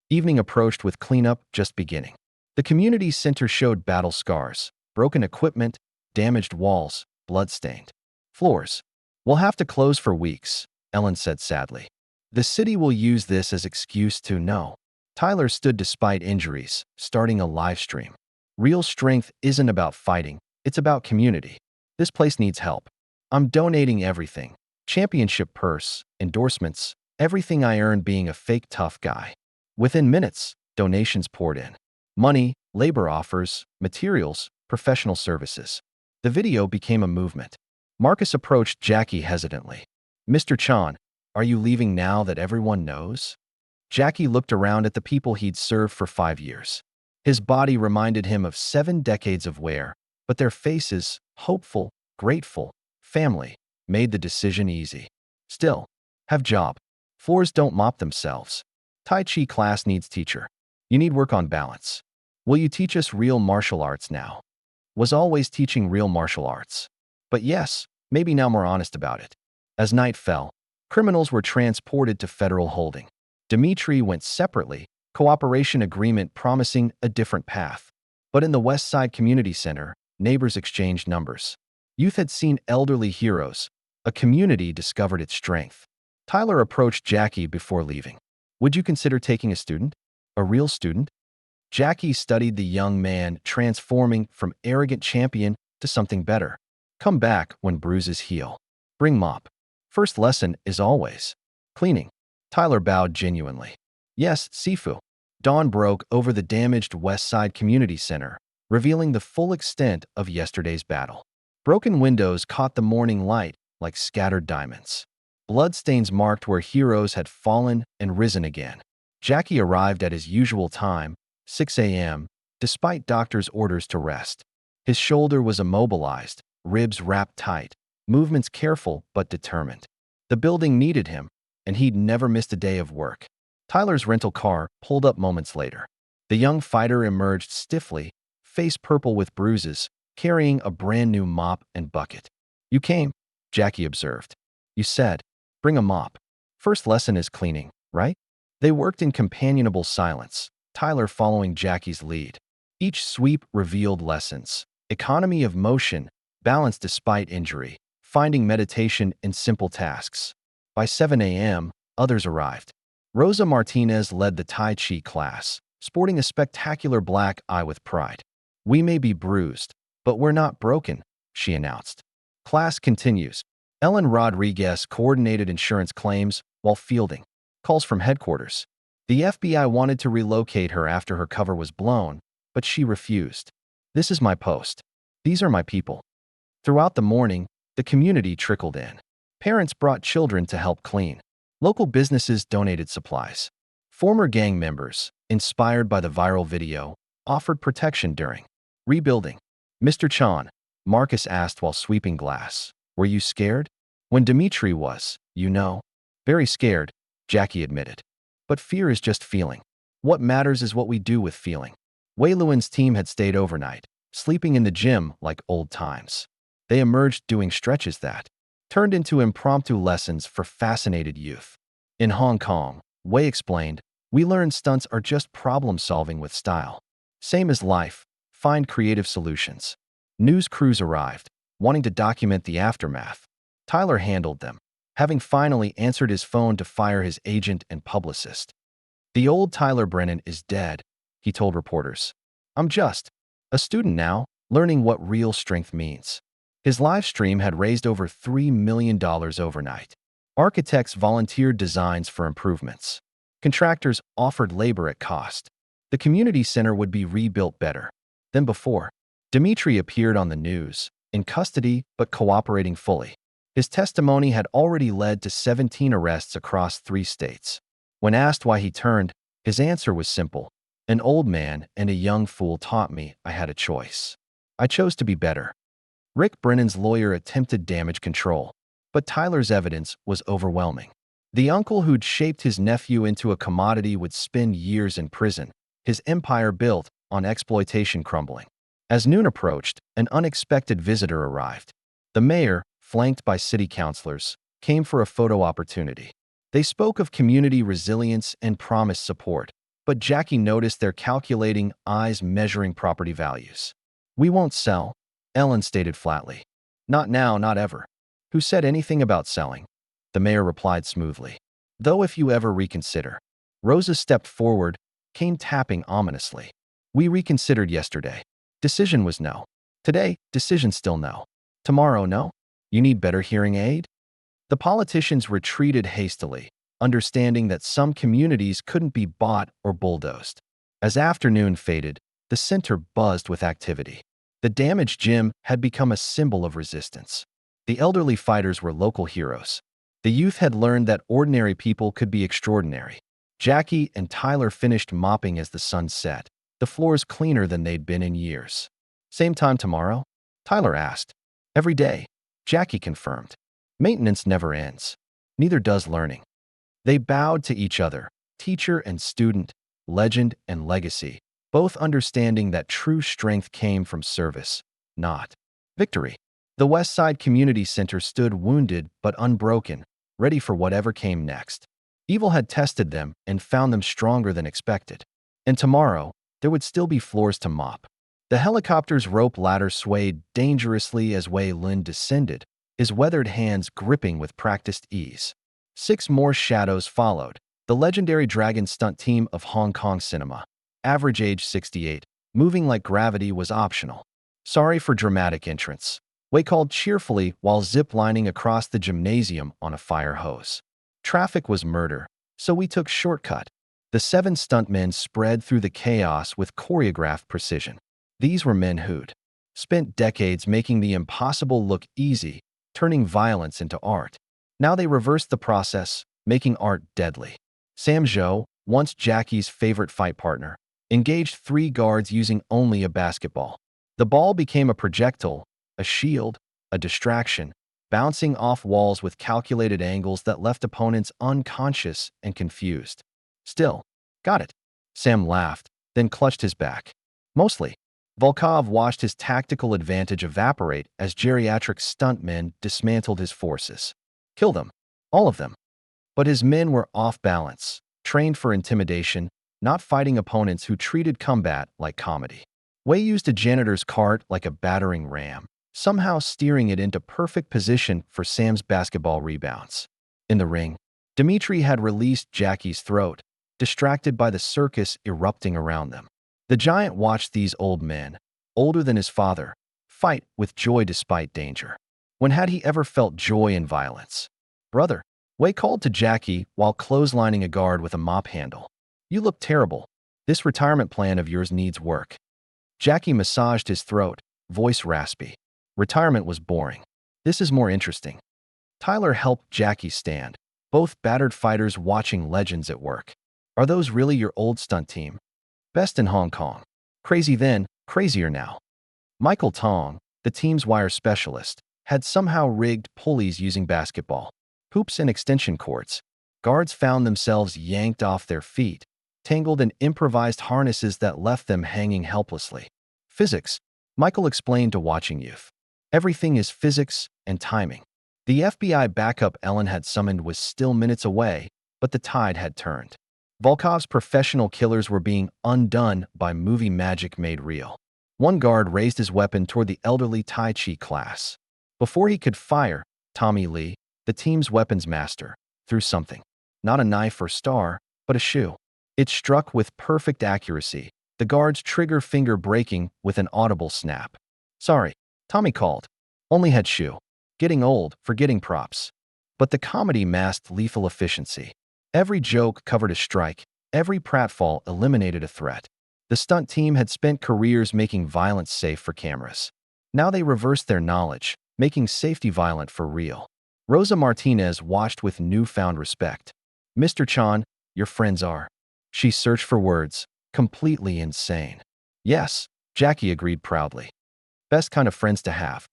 Evening approached with cleanup just beginning. The community center showed battle scars, broken equipment, damaged walls, blood-stained floors. "We'll have to close for weeks," Ellen said sadly. "The city will use this as excuse to know." Tyler stood despite injuries, starting a live stream. "Real strength isn't about fighting, it's about community. This place needs help. I'm donating everything. Championship purse, endorsements, everything I earned being a fake tough guy." Within minutes, donations poured in. Money, labor offers, materials, professional services. The video became a movement. Marcus approached Jackie hesitantly. "Mr. Chan, are you leaving now that everyone knows?" Jackie looked around at the people he'd served for 5 years. His body reminded him of 7 decades of wear, but their faces, hopeful, grateful, family, made the decision easy. "Still, have job. Floors don't mop themselves. Tai Chi class needs teacher. You need work on balance. Will you teach us real martial arts now?" Was always teaching real martial arts. But yes, maybe now more honest about it. As night fell, criminals were transported to federal holding. Dmitri went separately, cooperation agreement promising a different path. But in the West Side Community Center, neighbors exchanged numbers. Youth had seen elderly heroes. A community discovered its strength. Tyler approached Jackie before leaving. "Would you consider taking a student? A real student?" Jackie studied the young man, transforming from arrogant champion to something better. "Come back when bruises heal. Bring mop. First lesson is always cleaning." Tyler bowed genuinely. "Yes, Sifu." Dawn broke over the damaged West Side Community Center, revealing the full extent of yesterday's battle. Broken windows caught the morning light like scattered diamonds. Bloodstains marked where heroes had fallen and risen again. Jackie arrived at his usual time, 6 a.m., despite doctor's orders to rest. His shoulder was immobilized, ribs wrapped tight, movements careful but determined. The building needed him, and he'd never missed a day of work. Tyler's rental car pulled up moments later. The young fighter emerged stiffly, face purple with bruises, carrying a brand new mop and bucket. "You came," Jackie observed. "You said, bring a mop. First lesson is cleaning, right?" They worked in companionable silence, Tyler following Jackie's lead. Each sweep revealed lessons: economy of motion, balance despite injury, finding meditation in simple tasks. By 7 a.m., others arrived. Rosa Martinez led the Tai Chi class, sporting a spectacular black eye with pride. "We may be bruised, but we're not broken," she announced. Class continues. Ellen Rodriguez coordinated insurance claims, while fielding calls from headquarters. The FBI wanted to relocate her after her cover was blown, but she refused. "This is my post. These are my people." Throughout the morning, the community trickled in. Parents brought children to help clean. Local businesses donated supplies. Former gang members, inspired by the viral video, offered protection during rebuilding. "Mr. Chan," Marcus asked while sweeping glass, "were you scared?" "When Dimitri was, very scared," Jackie admitted. "But fear is just feeling. What matters is what we do with feeling." Wei Luan's team had stayed overnight, sleeping in the gym like old times. They emerged doing stretches that turned into impromptu lessons for fascinated youth. In Hong Kong, Wei explained, "We learn stunts are just problem-solving with style. Same as life, find creative solutions." News crews arrived, wanting to document the aftermath. Tyler handled them, having finally answered his phone to fire his agent and publicist. "The old Tyler Brennan is dead," he told reporters. "I'm just a student now, learning what real strength means." His live stream had raised over $3 million overnight. Architects volunteered designs for improvements. Contractors offered labor at cost. The community center would be rebuilt better than before. Dimitri appeared on the news, in custody but cooperating fully. His testimony had already led to 17 arrests across 3 states. When asked why he turned, his answer was simple. "An old man and a young fool taught me I had a choice. I chose to be better." Rick Brennan's lawyer attempted damage control, but Tyler's evidence was overwhelming. The uncle who'd shaped his nephew into a commodity would spend years in prison, his empire built on exploitation crumbling. As noon approached, an unexpected visitor arrived. The mayor, flanked by city councilors, came for a photo opportunity. They spoke of community resilience and promised support, but Jackie noticed their calculating eyes measuring property values. "We won't sell," Ellen stated flatly. "Not now, not ever." "Who said anything about selling?" The mayor replied smoothly. "Though if you ever reconsider." Rosa stepped forward, cane tapping ominously. "We reconsidered yesterday. Decision was no. Today, decision still no. Tomorrow, no. You need better hearing aid?" The politicians retreated hastily, understanding that some communities couldn't be bought or bulldozed. As afternoon faded, the center buzzed with activity. The damaged gym had become a symbol of resistance. The elderly fighters were local heroes. The youth had learned that ordinary people could be extraordinary. Jackie and Tyler finished mopping as the sun set, the floors cleaner than they'd been in years. "Same time tomorrow?" Tyler asked. "Every day," Jackie confirmed. "Maintenance never ends. Neither does learning." They bowed to each other, teacher and student, legend and legacy, both understanding that true strength came from service, not victory. The West Side Community Center stood wounded but unbroken, ready for whatever came next. Evil had tested them and found them stronger than expected. And tomorrow, there would still be floors to mop. The helicopter's rope ladder swayed dangerously as Wei Lun descended, his weathered hands gripping with practiced ease. 6 more shadows followed, the legendary dragon stunt team of Hong Kong cinema. Average age 68, moving like gravity was optional. "Sorry for dramatic entrance," Wei called cheerfully while zip-lining across the gymnasium on a fire hose. "Traffic was murder, so we took shortcut." The 7 stuntmen spread through the chaos with choreographed precision. These were men who'd spent decades making the impossible look easy, turning violence into art. Now they reversed the process, making art deadly. Sam Zhou, once Jackie's favorite fight partner, engaged 3 guards using only a basketball. The ball became a projectile, a shield, a distraction, bouncing off walls with calculated angles that left opponents unconscious and confused. "Still, got it." Sam laughed, then clutched his back. "Mostly." Volkov watched his tactical advantage evaporate as geriatric stuntmen dismantled his forces. "Kill them. All of them." But his men were off balance, trained for intimidation, not fighting opponents who treated combat like comedy. Wei used a janitor's cart like a battering ram, somehow steering it into perfect position for Sam's basketball rebounds. In the ring, Dimitri had released Jackie's throat, distracted by the circus erupting around them. The giant watched these old men, older than his father, fight with joy despite danger. When had he ever felt joy in violence? "Brother," Wei called to Jackie while clotheslining a guard with a mop handle. You look terrible. This retirement plan of yours needs work. Jackie massaged his throat, voice raspy. Retirement was boring. This is more interesting. Tyler helped Jackie stand, both battered fighters watching legends at work. Are those really your old stunt team? Best in Hong Kong. Crazy then, crazier now. Michael Tong, the team's wire specialist, had somehow rigged pulleys using basketball, hoops and extension cords. Guards found themselves yanked off their feet, tangled in improvised harnesses that left them hanging helplessly. Physics, Michael explained to watching youth. Everything is physics and timing. The FBI backup Ellen had summoned was still minutes away, but the tide had turned. Volkov's professional killers were being undone by movie magic made real. One guard raised his weapon toward the elderly Tai Chi class. Before he could fire, Tommy Lee, the team's weapons master, threw something. Not a knife or star, but a shoe. It struck with perfect accuracy, the guard's trigger finger breaking with an audible snap. Sorry, Tommy called. Only had shoe. Getting old, forgetting props. But the comedy masked lethal efficiency. Every joke covered a strike, every pratfall eliminated a threat. The stunt team had spent careers making violence safe for cameras. Now they reversed their knowledge, making safety violent for real. Rosa Martinez watched with newfound respect. Mr. Chan, your friends are. She searched for words, completely insane. Yes, Jackie agreed proudly. Best kind of friends to have.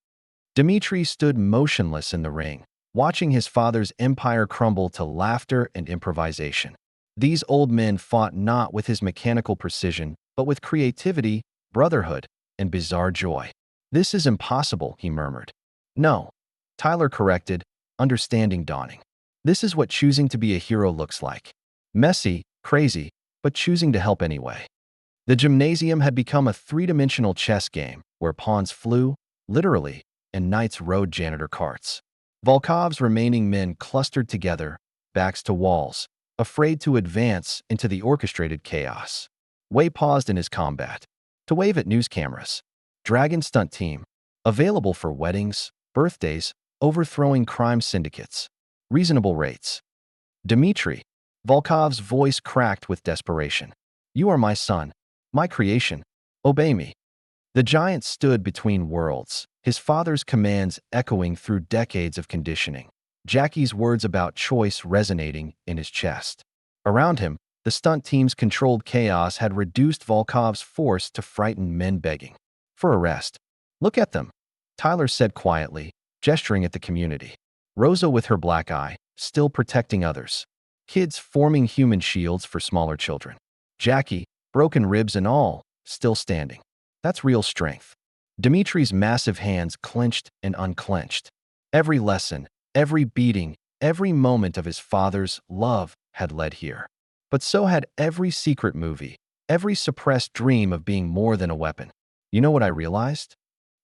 Dmitri stood motionless in the ring, watching his father's empire crumble to laughter and improvisation. These old men fought not with his mechanical precision, but with creativity, brotherhood, and bizarre joy. This is impossible, he murmured. No, Tyler corrected, understanding dawning. This is what choosing to be a hero looks like. Messy, crazy, but choosing to help anyway. The gymnasium had become a three-dimensional chess game where pawns flew, literally, and knights rode janitor carts. Volkov's remaining men clustered together, backs to walls, afraid to advance into the orchestrated chaos. Wei paused in his combat to wave at news cameras. Dragon stunt team, available for weddings, birthdays, overthrowing crime syndicates. Reasonable rates. Dmitri, Volkov's voice cracked with desperation. You are my son, my creation. Obey me. The giant stood between worlds, his father's commands echoing through decades of conditioning. Jackie's words about choice resonating in his chest. Around him, the stunt team's controlled chaos had reduced Volkov's force to frightened men begging for arrest. Look at them, Tyler said quietly, gesturing at the community. Rosa with her black eye, still protecting others. Kids forming human shields for smaller children. Jackie, broken ribs and all, still standing. That's real strength. Dimitri's massive hands clenched and unclenched. Every lesson, every beating, every moment of his father's love had led here. But so had every secret movie, every suppressed dream of being more than a weapon. You know what I realized?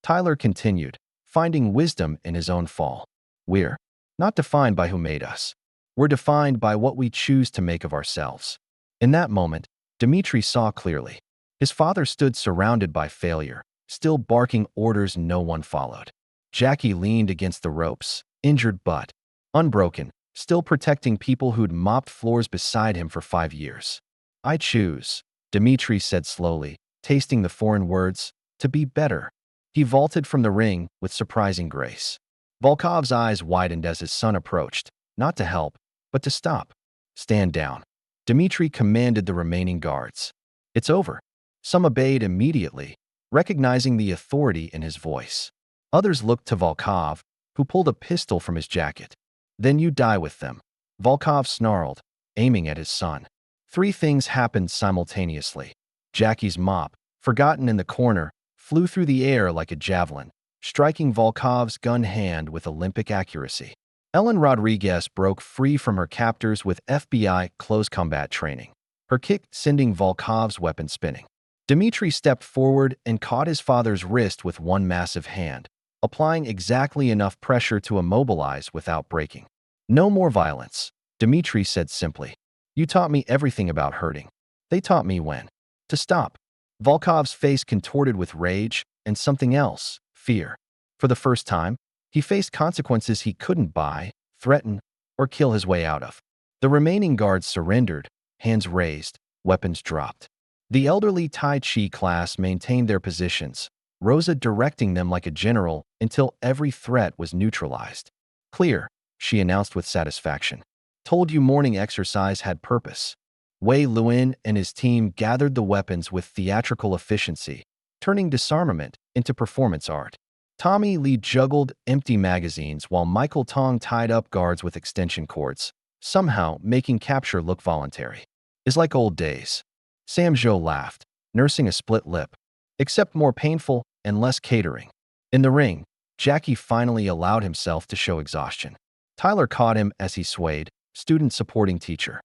Tyler continued, finding wisdom in his own fall. We're not defined by who made us. We're defined by what we choose to make of ourselves. In that moment, Dmitri saw clearly. His father stood surrounded by failure, still barking orders no one followed. Jackie leaned against the ropes, injured but unbroken, still protecting people who'd mopped floors beside him for 5 years. I choose, Dmitri said slowly, tasting the foreign words, to be better. He vaulted from the ring with surprising grace. Volkov's eyes widened as his son approached, not to help, but to stop. Stand down. Dmitri commanded the remaining guards. It's over. Some obeyed immediately, recognizing the authority in his voice. Others looked to Volkov, who pulled a pistol from his jacket. Then you die with them, Volkov snarled, aiming at his son. 3 things happened simultaneously. Jackie's mop, forgotten in the corner, flew through the air like a javelin, striking Volkov's gun hand with Olympic accuracy. Ellen Rodriguez broke free from her captors with FBI close combat training, her kick sending Volkov's weapon spinning. Dmitri stepped forward and caught his father's wrist with one massive hand, applying exactly enough pressure to immobilize without breaking. No more violence, Dmitri said simply. You taught me everything about hurting. They taught me when to stop. Volkov's face contorted with rage and something else, fear. For the first time, he faced consequences he couldn't buy, threaten, or kill his way out of. The remaining guards surrendered, hands raised, weapons dropped. The elderly Tai Chi class maintained their positions, Rosa directing them like a general until every threat was neutralized. Clear, she announced with satisfaction. Told you morning exercise had purpose. Wei Luin and his team gathered the weapons with theatrical efficiency, turning disarmament into performance art. Tommy Lee juggled empty magazines while Michael Tong tied up guards with extension cords, somehow making capture look voluntary. It's like old days. Sam Zhou laughed, nursing a split lip, except more painful and less catering. In the ring, Jackie finally allowed himself to show exhaustion. Tyler caught him as he swayed, student supporting teacher.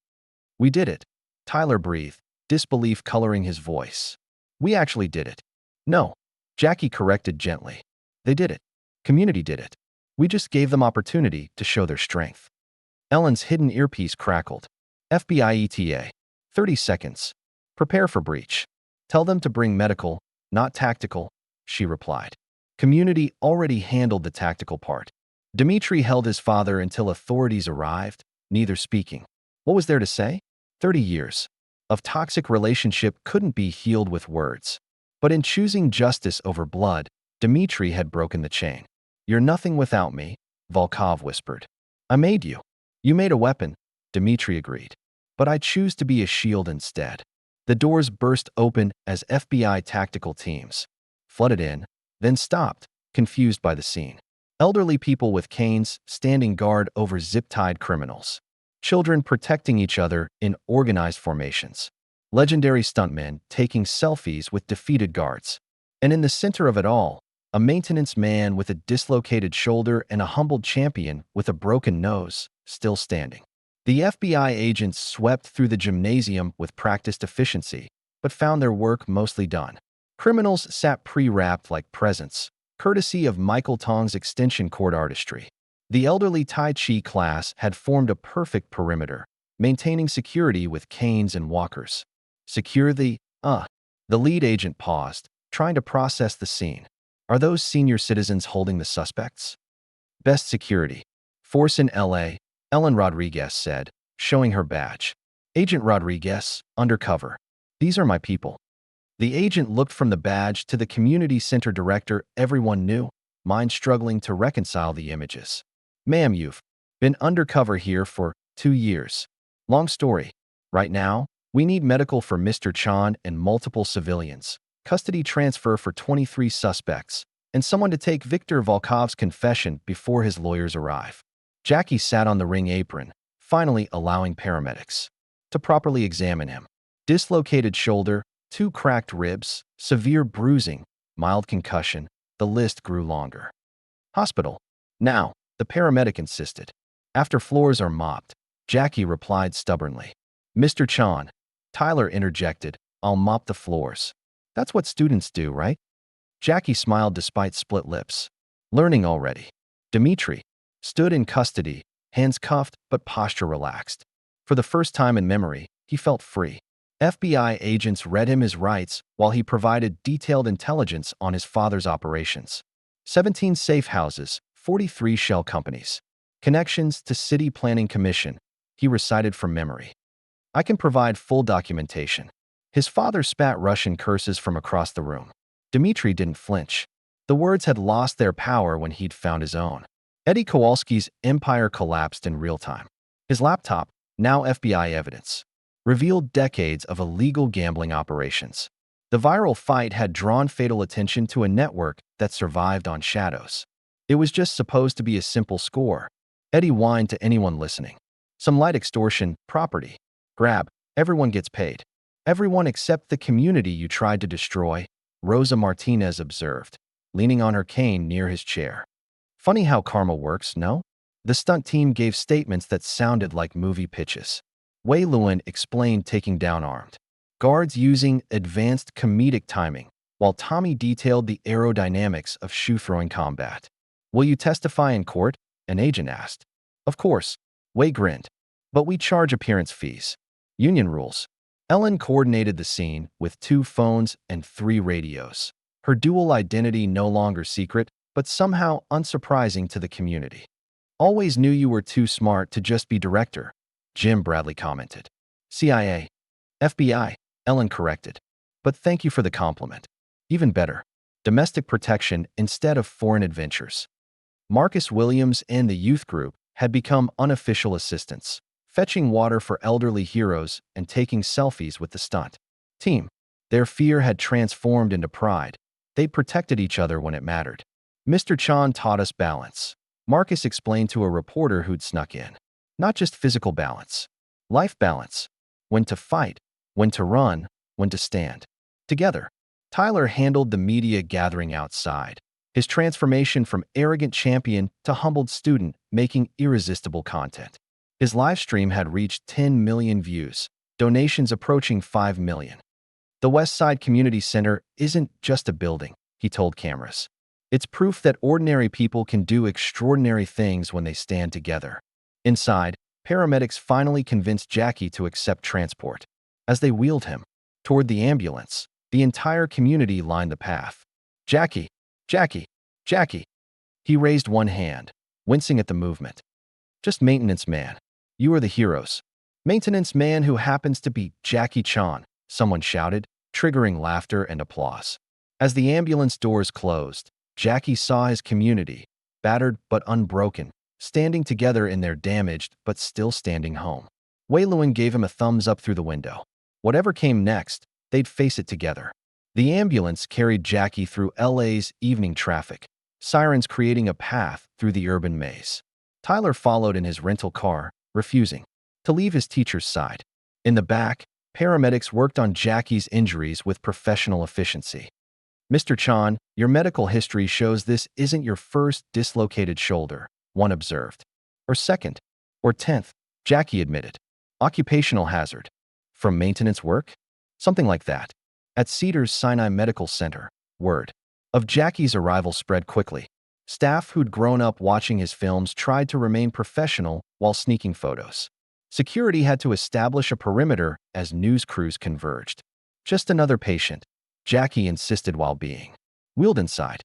We did it. Tyler breathed, disbelief coloring his voice. We actually did it. No, Jackie corrected gently. They did it. Community did it. We just gave them opportunity to show their strength. Ellen's hidden earpiece crackled. FBI ETA. 30 seconds. Prepare for breach. Tell them to bring medical, not tactical, she replied. Community already handled the tactical part. Dmitri held his father until authorities arrived, neither speaking. What was there to say? 30 years of toxic relationship couldn't be healed with words. But in choosing justice over blood, Dmitri had broken the chain. You're nothing without me, Volkov whispered. I made you. You made a weapon, Dmitri agreed. But I choose to be a shield instead. The doors burst open as FBI tactical teams flooded in, then stopped, confused by the scene. Elderly people with canes standing guard over zip-tied criminals. Children protecting each other in organized formations. Legendary stuntmen taking selfies with defeated guards. And in the center of it all, a maintenance man with a dislocated shoulder and a humbled champion with a broken nose, still standing. The FBI agents swept through the gymnasium with practiced efficiency, but found their work mostly done. Criminals sat pre-wrapped like presents, courtesy of Michael Tong's extension cord artistry. The elderly Tai Chi class had formed a perfect perimeter, maintaining security with canes and walkers. Secure the lead agent paused, trying to process the scene. Are those senior citizens holding the suspects? Best security. Force in LA, Ellen Rodriguez said, showing her badge. Agent Rodriguez, undercover. These are my people. The agent looked from the badge to the community center director everyone knew, mind struggling to reconcile the images. Ma'am, you've been undercover here for 2 years. Long story. Right now, we need medical for Mr. Chan and multiple civilians, custody transfer for 23 suspects, and someone to take Viktor Volkov's confession before his lawyers arrive. Jackie sat on the ring apron, finally allowing paramedics to properly examine him. Dislocated shoulder, 2 cracked ribs, severe bruising, mild concussion, the list grew longer. Hospital. Now, the paramedic insisted. After floors are mopped, Jackie replied stubbornly. Mr. Chan, Tyler interjected, I'll mop the floors. That's what students do, right? Jackie smiled despite split lips. Learning already. Dmitri stood in custody, hands cuffed but posture relaxed. For the first time in memory, he felt free. FBI agents read him his rights while he provided detailed intelligence on his father's operations. 17 safe houses, 43 shell companies. Connections to City Planning Commission, he recited from memory. I can provide full documentation. His father spat Russian curses from across the room. Dmitri didn't flinch. The words had lost their power when he'd found his own. Eddie Kowalski's empire collapsed in real time. His laptop, now FBI evidence, revealed decades of illegal gambling operations. The viral fight had drawn fatal attention to a network that survived on shadows. It was just supposed to be a simple score. Eddie whined to anyone listening. Some light extortion, property. Grab, everyone gets paid. Everyone except the community you tried to destroy, Rosa Martinez observed, leaning on her cane near his chair. Funny how karma works, no? The stunt team gave statements that sounded like movie pitches. Wei Luan explained taking down armed guards using advanced comedic timing, while Tommy detailed the aerodynamics of shoe-throwing combat. Will you testify in court? An agent asked. Of course, Wei grinned. But we charge appearance fees. Union rules. Ellen coordinated the scene with 2 phones and 3 radios. Her dual identity no longer secret, but somehow unsurprising to the community. Always knew you were too smart to just be director, Jim Bradley commented. CIA. FBI, Ellen corrected. But thank you for the compliment. Even better, domestic protection instead of foreign adventures. Marcus Williams and the youth group had become unofficial assistants, fetching water for elderly heroes and taking selfies with the stunt team. Their fear had transformed into pride. They protected each other when it mattered. Mr. Chan taught us balance, Marcus explained to a reporter who'd snuck in. Not just physical balance, life balance. When to fight, when to run, when to stand. Together, Tyler handled the media gathering outside. His transformation from arrogant champion to humbled student, making irresistible content. His live stream had reached 10 million views, donations approaching 5 million. The West Side Community Center isn't just a building, he told cameras. It's proof that ordinary people can do extraordinary things when they stand together. Inside, paramedics finally convinced Jackie to accept transport. As they wheeled him toward the ambulance, the entire community lined the path. Jackie, Jackie, Jackie. He raised one hand, wincing at the movement. Just maintenance man. You are the heroes. Maintenance man who happens to be Jackie Chan, someone shouted, triggering laughter and applause. As the ambulance doors closed, Jackie saw his community, battered but unbroken, standing together in their damaged but still standing home. Wei Luan gave him a thumbs up through the window. Whatever came next, they'd face it together. The ambulance carried Jackie through LA's evening traffic, sirens creating a path through the urban maze. Tyler followed in his rental car, refusing to leave his teacher's side. In the back, paramedics worked on Jackie's injuries with professional efficiency. Mr. Chan, your medical history shows this isn't your first dislocated shoulder, one observed. Or second, or 10th, Jackie admitted. Occupational hazard. From maintenance work? Something like that. At Cedars-Sinai Medical Center, word of Jackie's arrival spread quickly. Staff who'd grown up watching his films tried to remain professional while sneaking photos. Security had to establish a perimeter as news crews converged. Just another patient, Jackie insisted while being wheeled inside.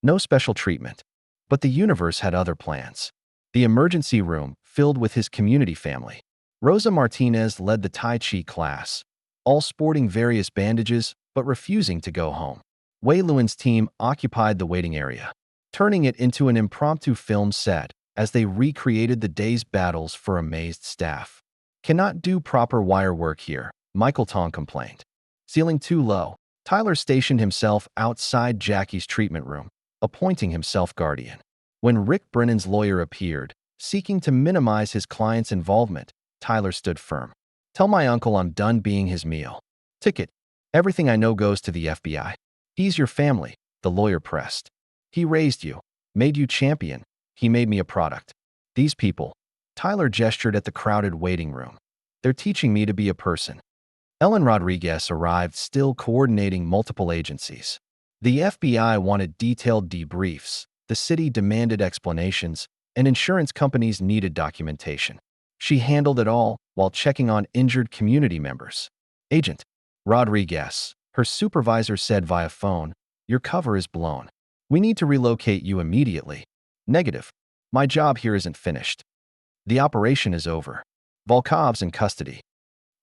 No special treatment. But the universe had other plans. The emergency room filled with his community family. Rosa Martinez led the Tai Chi class, all sporting various bandages but refusing to go home. Wei Luan's team occupied the waiting area, turning it into an impromptu film set as they recreated the day's battles for amazed staff. Cannot do proper wire work here, Michael Tong complained. Ceiling too low. Tyler stationed himself outside Jackie's treatment room, appointing himself guardian. When Rick Brennan's lawyer appeared, seeking to minimize his client's involvement, Tyler stood firm. Tell my uncle I'm done being his meal ticket. Everything I know goes to the FBI. He's your family, the lawyer pressed. He raised you, made you champion. He made me a product. These people, Tyler gestured at the crowded waiting room. They're teaching me to be a person. Ellen Rodriguez arrived, still coordinating multiple agencies. The FBI wanted detailed debriefs, the city demanded explanations, and insurance companies needed documentation. She handled it all while checking on injured community members. Agent Rodriguez, her supervisor said via phone, your cover is blown. We need to relocate you immediately. Negative. My job here isn't finished. The operation is over. Volkov's in custody.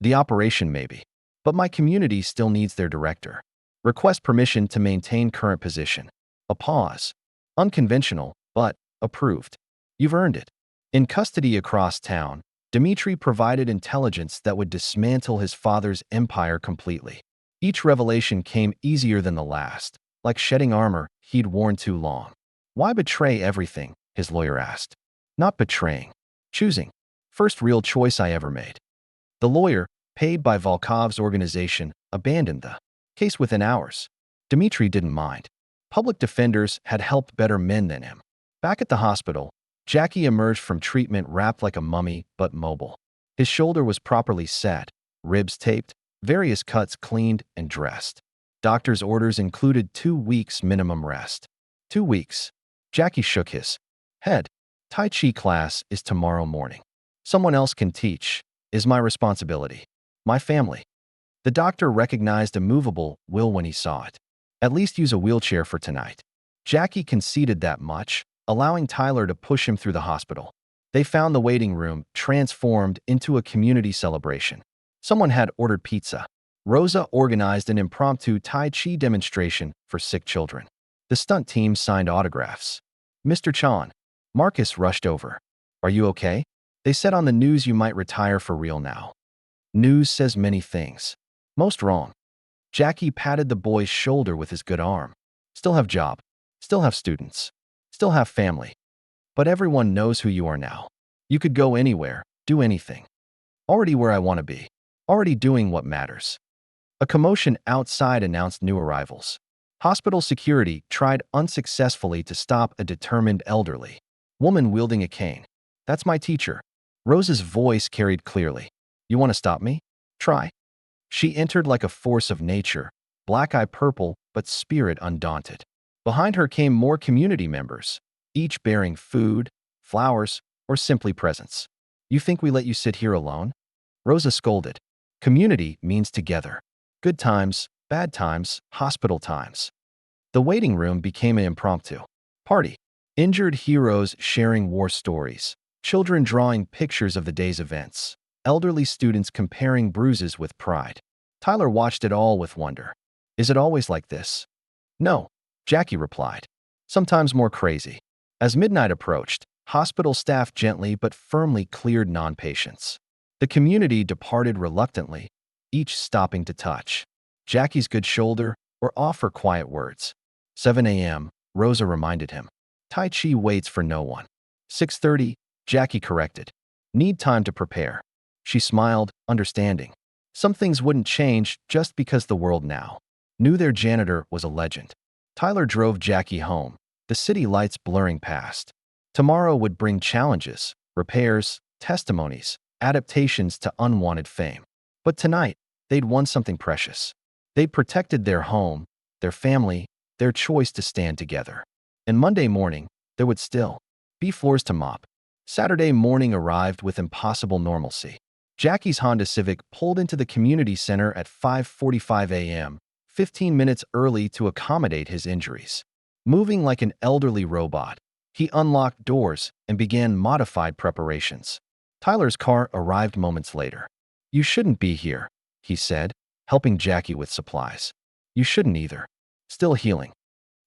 The operation maybe. But my community still needs their director. Request permission to maintain current position. A pause. Unconventional, but approved. You've earned it. In custody across town, Dmitri provided intelligence that would dismantle his father's empire completely. Each revelation came easier than the last, like shedding armor he'd worn too long. Why betray everything? His lawyer asked. Not betraying. Choosing. First real choice I ever made. The lawyer, paid by Volkov's organization, abandoned the case within hours. Dmitri didn't mind. Public defenders had helped better men than him. Back at the hospital, Jackie emerged from treatment wrapped like a mummy but mobile. His shoulder was properly set, ribs taped, various cuts cleaned and dressed. Doctor's orders included 2 weeks minimum rest. 2 weeks. Jackie shook his head. Tai Chi class is tomorrow morning. Someone else can teach. Is my responsibility. My family. The doctor recognized a movable will when he saw it. At least use a wheelchair for tonight. Jackie conceded that much, allowing Tyler to push him through the hospital. They found the waiting room transformed into a community celebration. Someone had ordered pizza. Rosa organized an impromptu Tai Chi demonstration for sick children. The stunt team signed autographs. Mr. Chan. Marcus rushed over. Are you okay? They said on the news you might retire for real now. News says many things. Most wrong. Jackie patted the boy's shoulder with his good arm. Still have job. Still have students. Still have family. But everyone knows who you are now. You could go anywhere, do anything. Already where I want to be. Already doing what matters. A commotion outside announced new arrivals. Hospital security tried unsuccessfully to stop a determined elderly woman wielding a cane. That's my teacher. Rose's voice carried clearly. You want to stop me? Try. She entered like a force of nature, black eye purple, but spirit undaunted. Behind her came more community members, each bearing food, flowers, or simply presents. You think we let you sit here alone? Rosa scolded. Community means together. Good times, bad times, hospital times. The waiting room became an impromptu party. Injured heroes sharing war stories, children drawing pictures of the day's events, elderly students comparing bruises with pride. Tyler watched it all with wonder. Is it always like this? No, Jackie replied. Sometimes more crazy. As midnight approached, hospital staff gently but firmly cleared non-patients. The community departed reluctantly, each stopping to touch Jackie's good shoulder or offer quiet words. 7 a.m., Rosa reminded him. Tai Chi waits for no one. 6:30, Jackie corrected. Need time to prepare. She smiled, understanding. Some things wouldn't change just because the world now knew their janitor was a legend. Tyler drove Jackie home, the city lights blurring past. Tomorrow would bring challenges, repairs, testimonies, adaptations to unwanted fame. But tonight, they'd won something precious. They'd protected their home, their family, their choice to stand together. And Monday morning, there would still be floors to mop. Saturday morning arrived with impossible normalcy. Jackie's Honda Civic pulled into the community center at 5:45 a.m., 15 minutes early to accommodate his injuries. Moving like an elderly robot, he unlocked doors and began modified preparations. Tyler's car arrived moments later. You shouldn't be here, he said, helping Jackie with supplies. You shouldn't either. Still healing.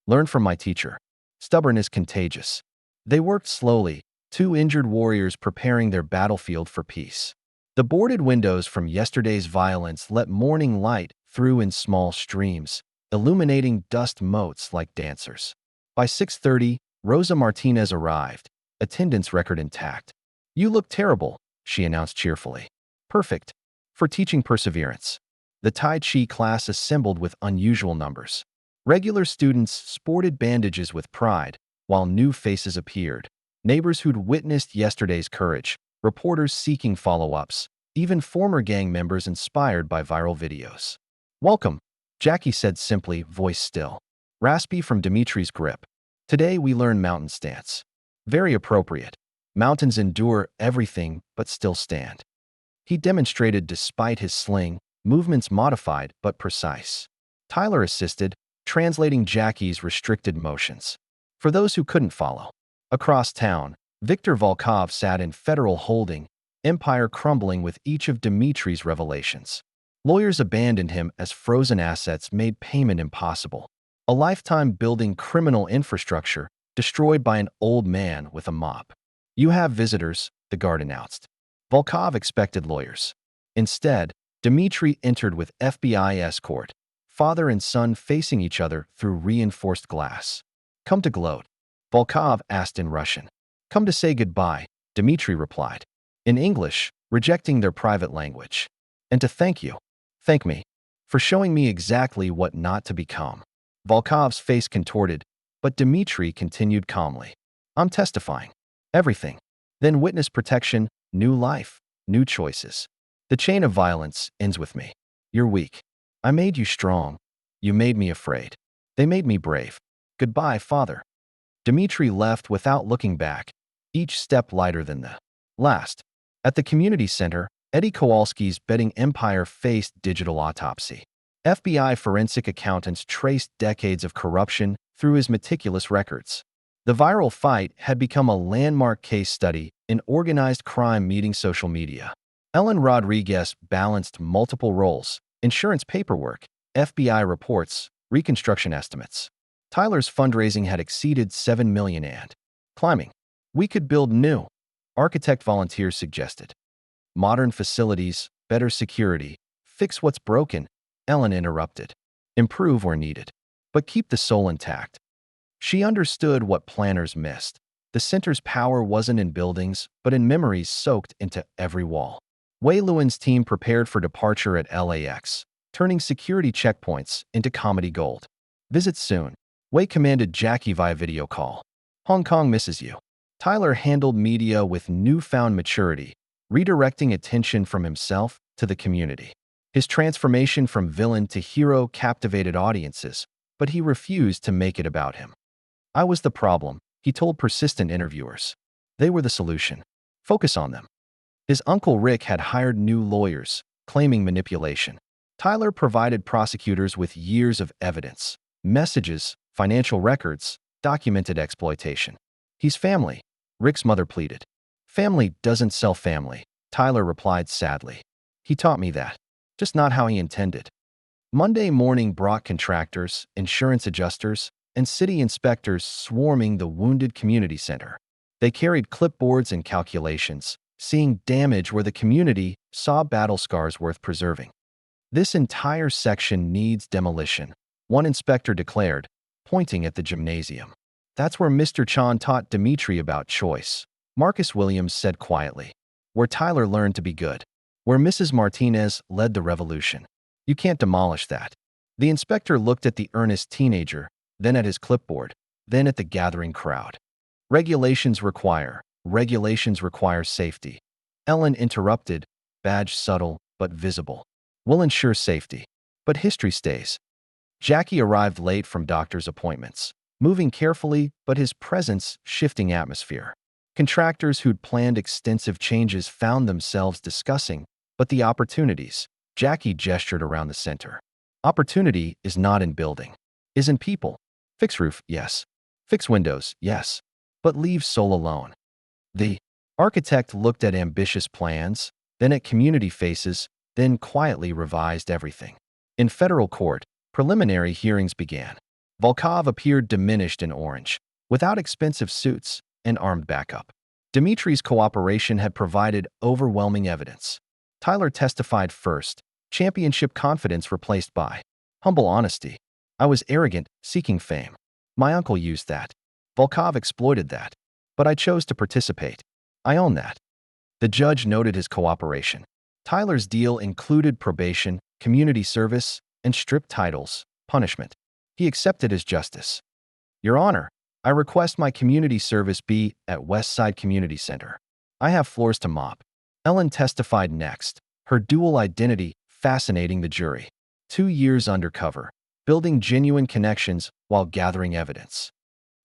Learn from my teacher. Stubborn is contagious. They worked slowly, two injured warriors preparing their battlefield for peace. The boarded windows from yesterday's violence let morning light through in small streams, illuminating dust motes like dancers. By 6:30, Rosa Martinez arrived, attendance record intact. You look terrible, she announced cheerfully. Perfect. For teaching perseverance. The Tai Chi class assembled with unusual numbers. Regular students sported bandages with pride, while new faces appeared. Neighbors who'd witnessed yesterday's courage, reporters seeking follow-ups, even former gang members inspired by viral videos. Welcome, Jackie said simply, voice still. Raspy from Dimitri's grip. Today we learn mountain stance. Very appropriate. Mountains endure everything but still stand. He demonstrated despite his sling, movements modified but precise. Tyler assisted, translating Jackie's restricted motions. For those who couldn't follow. Across town, Viktor Volkov sat in federal holding, empire crumbling with each of Dimitri's revelations. Lawyers abandoned him as frozen assets made payment impossible. A lifetime building criminal infrastructure destroyed by an old man with a mop. You have visitors, the guard announced. Volkov expected lawyers. Instead, Dimitri entered with FBI escort, father and son facing each other through reinforced glass. Come to gloat, Volkov asked in Russian. Come to say goodbye, Dimitri replied. In English, rejecting their private language. And to thank you. Thank me. For showing me exactly what not to become. Volkov's face contorted, but Dimitri continued calmly. I'm testifying. Everything. Then witness protection, new life, new choices. The chain of violence ends with me. You're weak. I made you strong. You made me afraid. They made me brave. Goodbye, father. Dimitri left without looking back, each step lighter than the last. At the community center, Eddie Kowalski's betting empire faced digital autopsy. FBI forensic accountants traced decades of corruption through his meticulous records. The viral fight had become a landmark case study in organized crime meeting social media. Ellen Rodriguez balanced multiple roles: insurance paperwork, FBI reports, reconstruction estimates. Tyler's fundraising had exceeded $7 million and climbing. We could build new, architect volunteers suggested. Modern facilities, better security, fix what's broken, Ellen interrupted. Improve where needed, but keep the soul intact. She understood what planners missed. The center's power wasn't in buildings, but in memories soaked into every wall. Wei Luan's team prepared for departure at LAX, turning security checkpoints into comedy gold. Visit soon. Wei commanded Jackie via video call. Hong Kong misses you. Tyler handled media with newfound maturity, redirecting attention from himself to the community. His transformation from villain to hero captivated audiences, but he refused to make it about him. I was the problem, he told persistent interviewers. They were the solution. Focus on them. His uncle Rick had hired new lawyers, claiming manipulation. Tyler provided prosecutors with years of evidence, messages, financial records, documented exploitation. He's family, Rick's mother pleaded. Family doesn't sell family, Tyler replied sadly. He taught me that, just not how he intended. Monday morning brought contractors, insurance adjusters, and city inspectors swarming the wounded community center. They carried clipboards and calculations, seeing damage where the community saw battle scars worth preserving. This entire section needs demolition, one inspector declared, pointing at the gymnasium. That's where Mr. Chan taught Dimitri about choice, Marcus Williams said quietly. Where Tyler learned to be good. Where Mrs. Martinez led the revolution. You can't demolish that. The inspector looked at the earnest teenager, then at his clipboard, then at the gathering crowd. Regulations require safety. Ellen interrupted, badge subtle but visible. We'll ensure safety. But history stays. Jackie arrived late from doctor's appointments, moving carefully but his presence shifting atmosphere. Contractors who'd planned extensive changes found themselves discussing, but the opportunities. Jackie gestured around the center. Opportunity is not in building, is in people. Fix roof, yes. Fix windows, yes. But leave soul alone. The architect looked at ambitious plans, then at community faces, then quietly revised everything. In federal court, preliminary hearings began. Volkov appeared diminished in orange, without expensive suits and armed backup. Dimitri's cooperation had provided overwhelming evidence. Tyler testified first, championship confidence replaced by humble honesty. I was arrogant, seeking fame. My uncle used that. Volkov exploited that. But I chose to participate. I own that. The judge noted his cooperation. Tyler's deal included probation, community service, and stripped titles, punishment. He accepted as justice. Your Honor, I request my community service be at West Side Community Center. I have floors to mop. Ellen testified next, her dual identity fascinating the jury. 2 years undercover, building genuine connections while gathering evidence.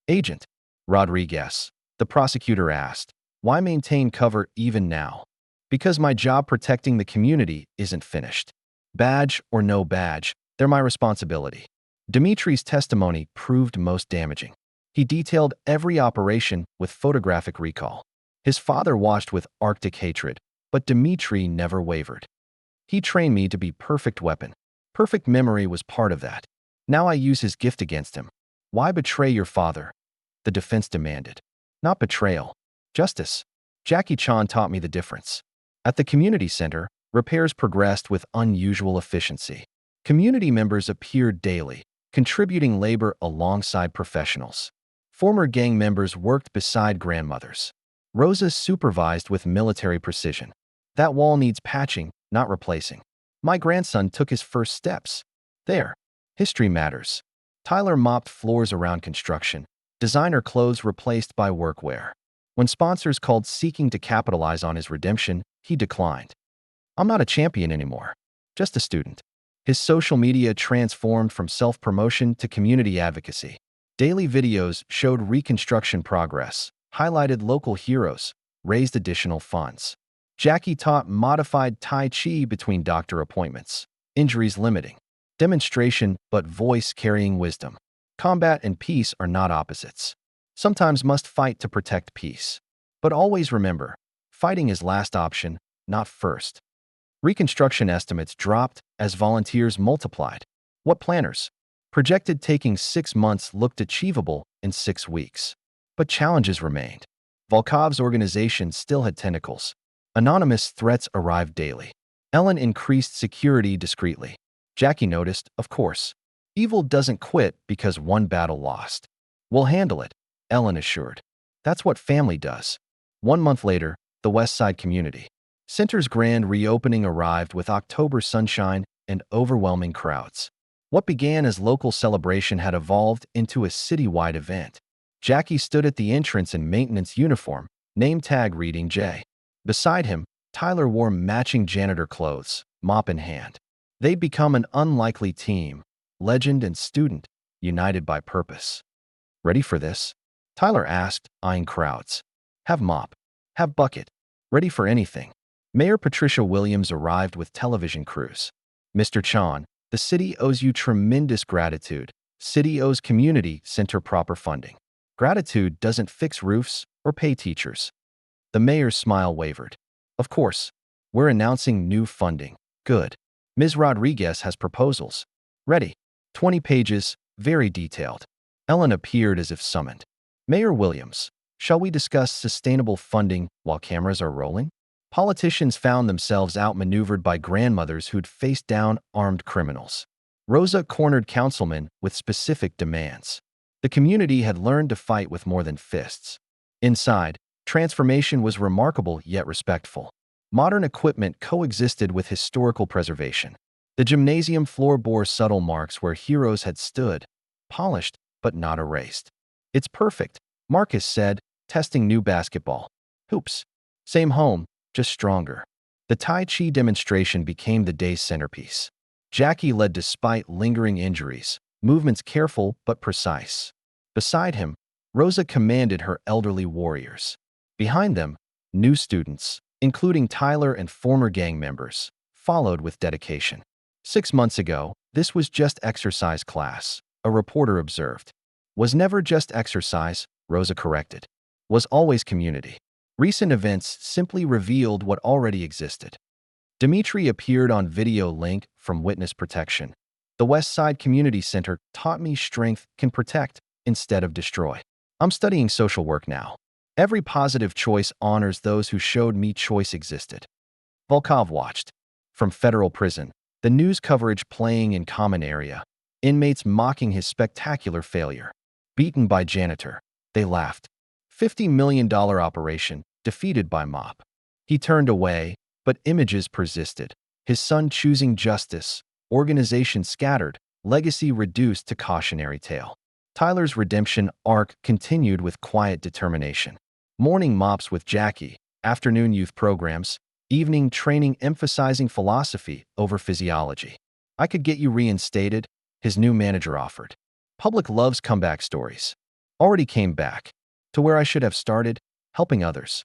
Agent Rodriguez, the prosecutor asked, why maintain cover even now? Because my job protecting the community isn't finished. Badge or no badge, they're my responsibility. Dimitri's testimony proved most damaging. He detailed every operation with photographic recall. His father watched with Arctic hatred, but Dimitri never wavered. He trained me to be perfect weapon. Perfect memory was part of that. Now I use his gift against him. Why betray your father? The defense demanded. Not betrayal. Justice. Jackie Chan taught me the difference. At the community center, repairs progressed with unusual efficiency. Community members appeared daily, contributing labor alongside professionals. Former gang members worked beside grandmothers. Rosa supervised with military precision. That wall needs patching, not replacing. My grandson took his first steps. There. History matters. Tyler mopped floors around construction. Designer clothes replaced by workwear. When sponsors called seeking to capitalize on his redemption, he declined. I'm not a champion anymore. Just a student. His social media transformed from self-promotion to community advocacy. Daily videos showed reconstruction progress, highlighted local heroes, raised additional funds. Jackie taught modified Tai Chi between doctor appointments, injuries limiting. Demonstration, but voice carrying wisdom. Combat and peace are not opposites. sometimes must fight to protect peace. But always remember, fighting is last option, not first. Reconstruction estimates dropped as volunteers multiplied. What planners projected taking 6 months looked achievable in 6 weeks. But challenges remained. Volkov's organization still had tentacles. Anonymous threats arrived daily. Ellen increased security discreetly. Jackie noticed, of course. Evil doesn't quit because one battle lost. We'll handle it, Ellen assured. That's what family does. 1 month later, the West Side Community Center's grand reopening arrived with October sunshine and overwhelming crowds. What began as local celebration had evolved into a citywide event. Jackie stood at the entrance in maintenance uniform, name tag reading J. Beside him, Tyler wore matching janitor clothes, mop in hand. They'd become an unlikely team, legend and student, united by purpose. Ready for this? Tyler asked, eyeing crowds. Have mop. Have bucket. Ready for anything. Mayor Patricia Williams arrived with television crews. Mr. Chan, the city owes you tremendous gratitude. City owes community center proper funding. Gratitude doesn't fix roofs or pay teachers. The mayor's smile wavered. Of course, we're announcing new funding. Good. Ms. Rodriguez has proposals. Ready. 20 pages, very detailed. Ellen appeared as if summoned. Mayor Williams, shall we discuss sustainable funding while cameras are rolling? Politicians found themselves outmaneuvered by grandmothers who'd faced down armed criminals. Rosa cornered councilmen with specific demands. The community had learned to fight with more than fists. Inside, transformation was remarkable yet respectful. Modern equipment coexisted with historical preservation. The gymnasium floor bore subtle marks where heroes had stood, polished but not erased. It's perfect, Marcus said, testing new basketball hoops. Same home, just stronger. The Tai Chi demonstration became the day's centerpiece. Jackie led despite lingering injuries, movements careful but precise. Beside him, Rosa commanded her elderly warriors. Behind them, new students, including Tyler and former gang members, followed with dedication. 6 months ago, this was just exercise class, a reporter observed. Was never just exercise, Rosa corrected. Was always community. Recent events simply revealed what already existed. Dimitri appeared on video link from Witness Protection. The West Side Community Center taught me strength can protect instead of destroy. I'm studying social work now. Every positive choice honors those who showed me choice existed. Volkov watched. From federal prison, the news coverage playing in common area, inmates mocking his spectacular failure. Beaten by janitor, they laughed. $50 million operation, defeated by mop. He turned away, but images persisted. His son choosing justice, organization scattered, legacy reduced to cautionary tale. Tyler's redemption arc continued with quiet determination. Morning mops with Jackie, afternoon youth programs, evening training emphasizing philosophy over physiology. I could get you reinstated, his new manager offered. Public loves comeback stories. Already came back. To where I should have started, helping others.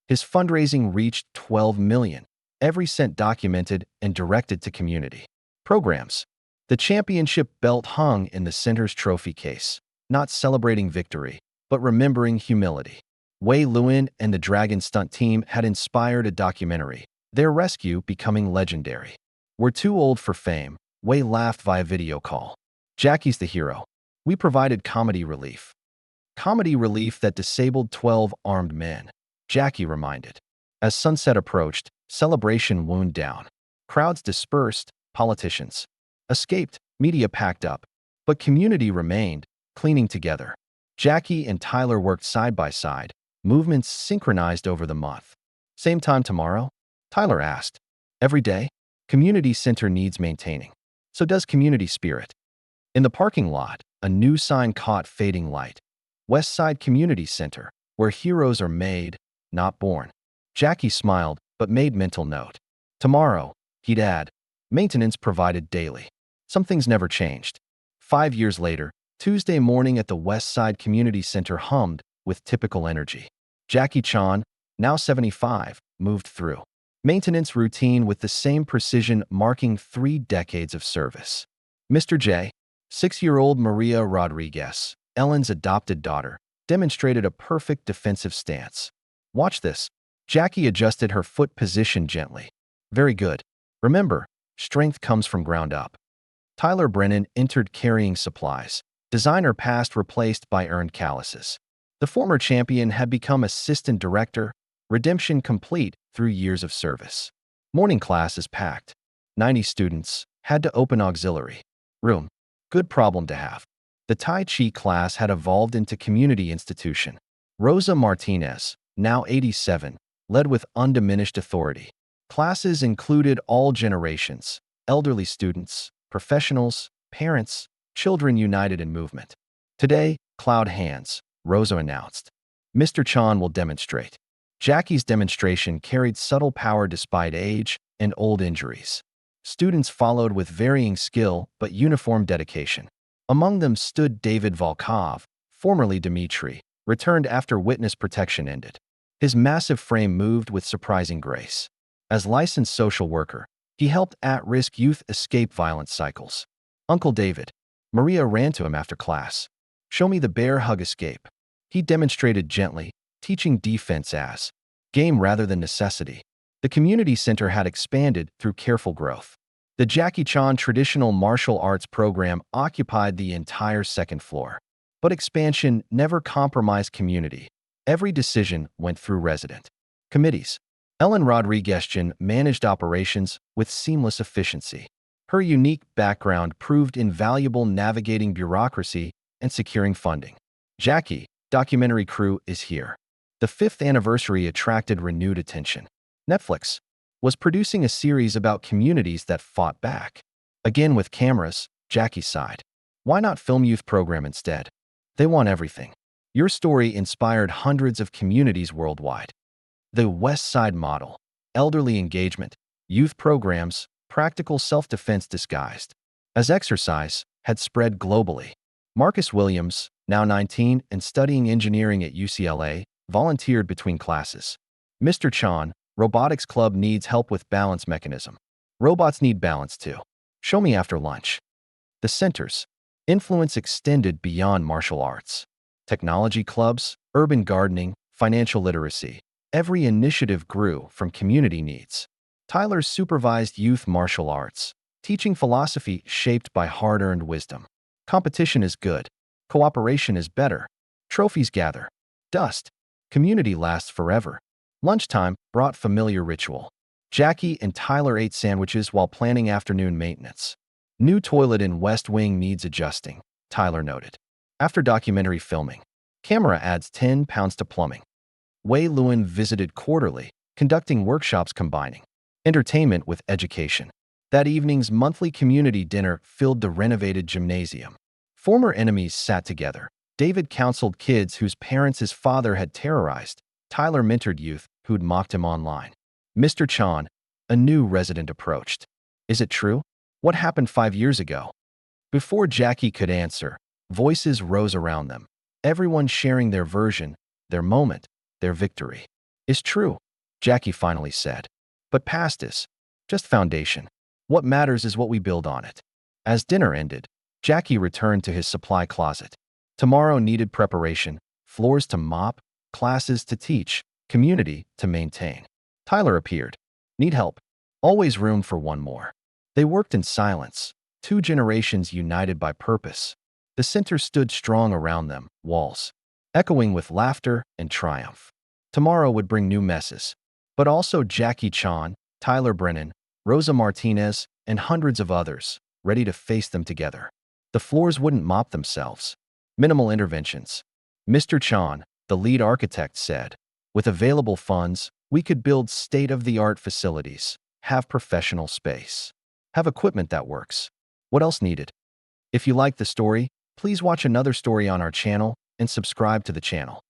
His fundraising reached $12 million, every cent documented and directed to community programs. The championship belt hung in the center's trophy case, not celebrating victory, but remembering humility. Wei Luin and the Dragon Stunt team had inspired a documentary, their rescue becoming legendary. We're too old for fame, Wei laughed via video call. Jackie's the hero. We provided comedy relief. Comedy relief that disabled 12 armed men, Jackie reminded. As sunset approached, celebration wound down. Crowds dispersed, politicians escaped, media packed up. But community remained, cleaning together. Jackie and Tyler worked side by side, movements synchronized over the month. Same time tomorrow? Tyler asked. Every day? Community center needs maintaining. So does community spirit. In the parking lot, a new sign caught fading light. West Side Community Center, where heroes are made, not born. Jackie smiled, but made mental note. Tomorrow, he'd add, maintenance provided daily. Some things never changed. 5 years later, Tuesday morning at the West Side Community Center hummed with typical energy. Jackie Chan, now 75, moved through. Maintenance routine with the same precision marking 3 decades of service. Mr. J, 6-year-old Maria Rodriguez, Ellen's adopted daughter, demonstrated a perfect defensive stance. Watch this. Jackie adjusted her foot position gently. Very good. Remember, strength comes from ground up. Tyler Brennan entered carrying supplies. Designer past replaced by earned calluses. The former champion had become assistant director, redemption complete through years of service. Morning class is packed. 90 students had to open auxiliary room. Good problem to have. The Tai Chi class had evolved into community institution. Rosa Martinez, now 87, led with undiminished authority. Classes included all generations, elderly students, professionals, parents, children united in movement. Today, cloud hands, Rosa announced. Mr. Chan will demonstrate. Jackie's demonstration carried subtle power despite age and old injuries. Students followed with varying skill but uniform dedication. Among them stood David Volkov, formerly Dmitry, returned after witness protection ended. His massive frame moved with surprising grace. As licensed social worker, he helped at-risk youth escape violent cycles. Uncle David. Maria ran to him after class. Show me the bear hug escape. He demonstrated gently, teaching defense as game rather than necessity. The community center had expanded through careful growth. The Jackie Chan traditional martial arts program occupied the entire second floor. But expansion never compromised community. Every decision went through resident committees. Ellen Rodriguez managed operations with seamless efficiency. Her unique background proved invaluable navigating bureaucracy and securing funding. Jackie, documentary crew is here. The 5th anniversary attracted renewed attention. Netflix was producing a series about communities that fought back. Again with cameras, Jackie's side. Why not film youth program instead? They want everything. Your story inspired hundreds of communities worldwide. The West Side model, elderly engagement, youth programs, practical self-defense disguised as exercise, had spread globally. Marcus Williams, now 19 and studying engineering at UCLA, volunteered between classes. Mr. Chan, robotics club needs help with balance mechanism. Robots need balance too. Show me after lunch. The center's influence extended beyond martial arts. Technology clubs, urban gardening, financial literacy. Every initiative grew from community needs. Tyler supervised youth martial arts, teaching philosophy shaped by hard-earned wisdom. Competition is good. Cooperation is better. Trophies gather dust. Community lasts forever. Lunchtime brought familiar ritual. Jackie and Tyler ate sandwiches while planning afternoon maintenance. New toilet in West Wing needs adjusting, Tyler noted. After documentary filming, camera adds 10 pounds to plumbing. Wei Luan visited quarterly, conducting workshops combining entertainment with education. That evening's monthly community dinner filled the renovated gymnasium. Former enemies sat together. David counseled kids whose parents his father had terrorized. Tyler mentored youth who'd mocked him online. Mr. Chan, a new resident approached. Is it true? What happened 5 years ago? Before Jackie could answer, voices rose around them. Everyone sharing their version, their moment, their victory. Is true, Jackie finally said. But past is just foundation. What matters is what we build on it. As dinner ended, Jackie returned to his supply closet. Tomorrow needed preparation, floors to mop, classes to teach, community to maintain. Tyler appeared. Need help. Always room for one more. They worked in silence, 2 generations united by purpose. The center stood strong around them, walls echoing with laughter and triumph. Tomorrow would bring new messes, but also Jackie Chan, Tyler Brennan, Rosa Martinez, and hundreds of others, ready to face them together. The floors wouldn't mop themselves. Minimal interventions. Mr. Chan, the lead architect, said, with available funds, we could build state-of-the-art facilities, have professional space, have equipment that works. What else needed? If you like the story, please watch another story on our channel and subscribe to the channel.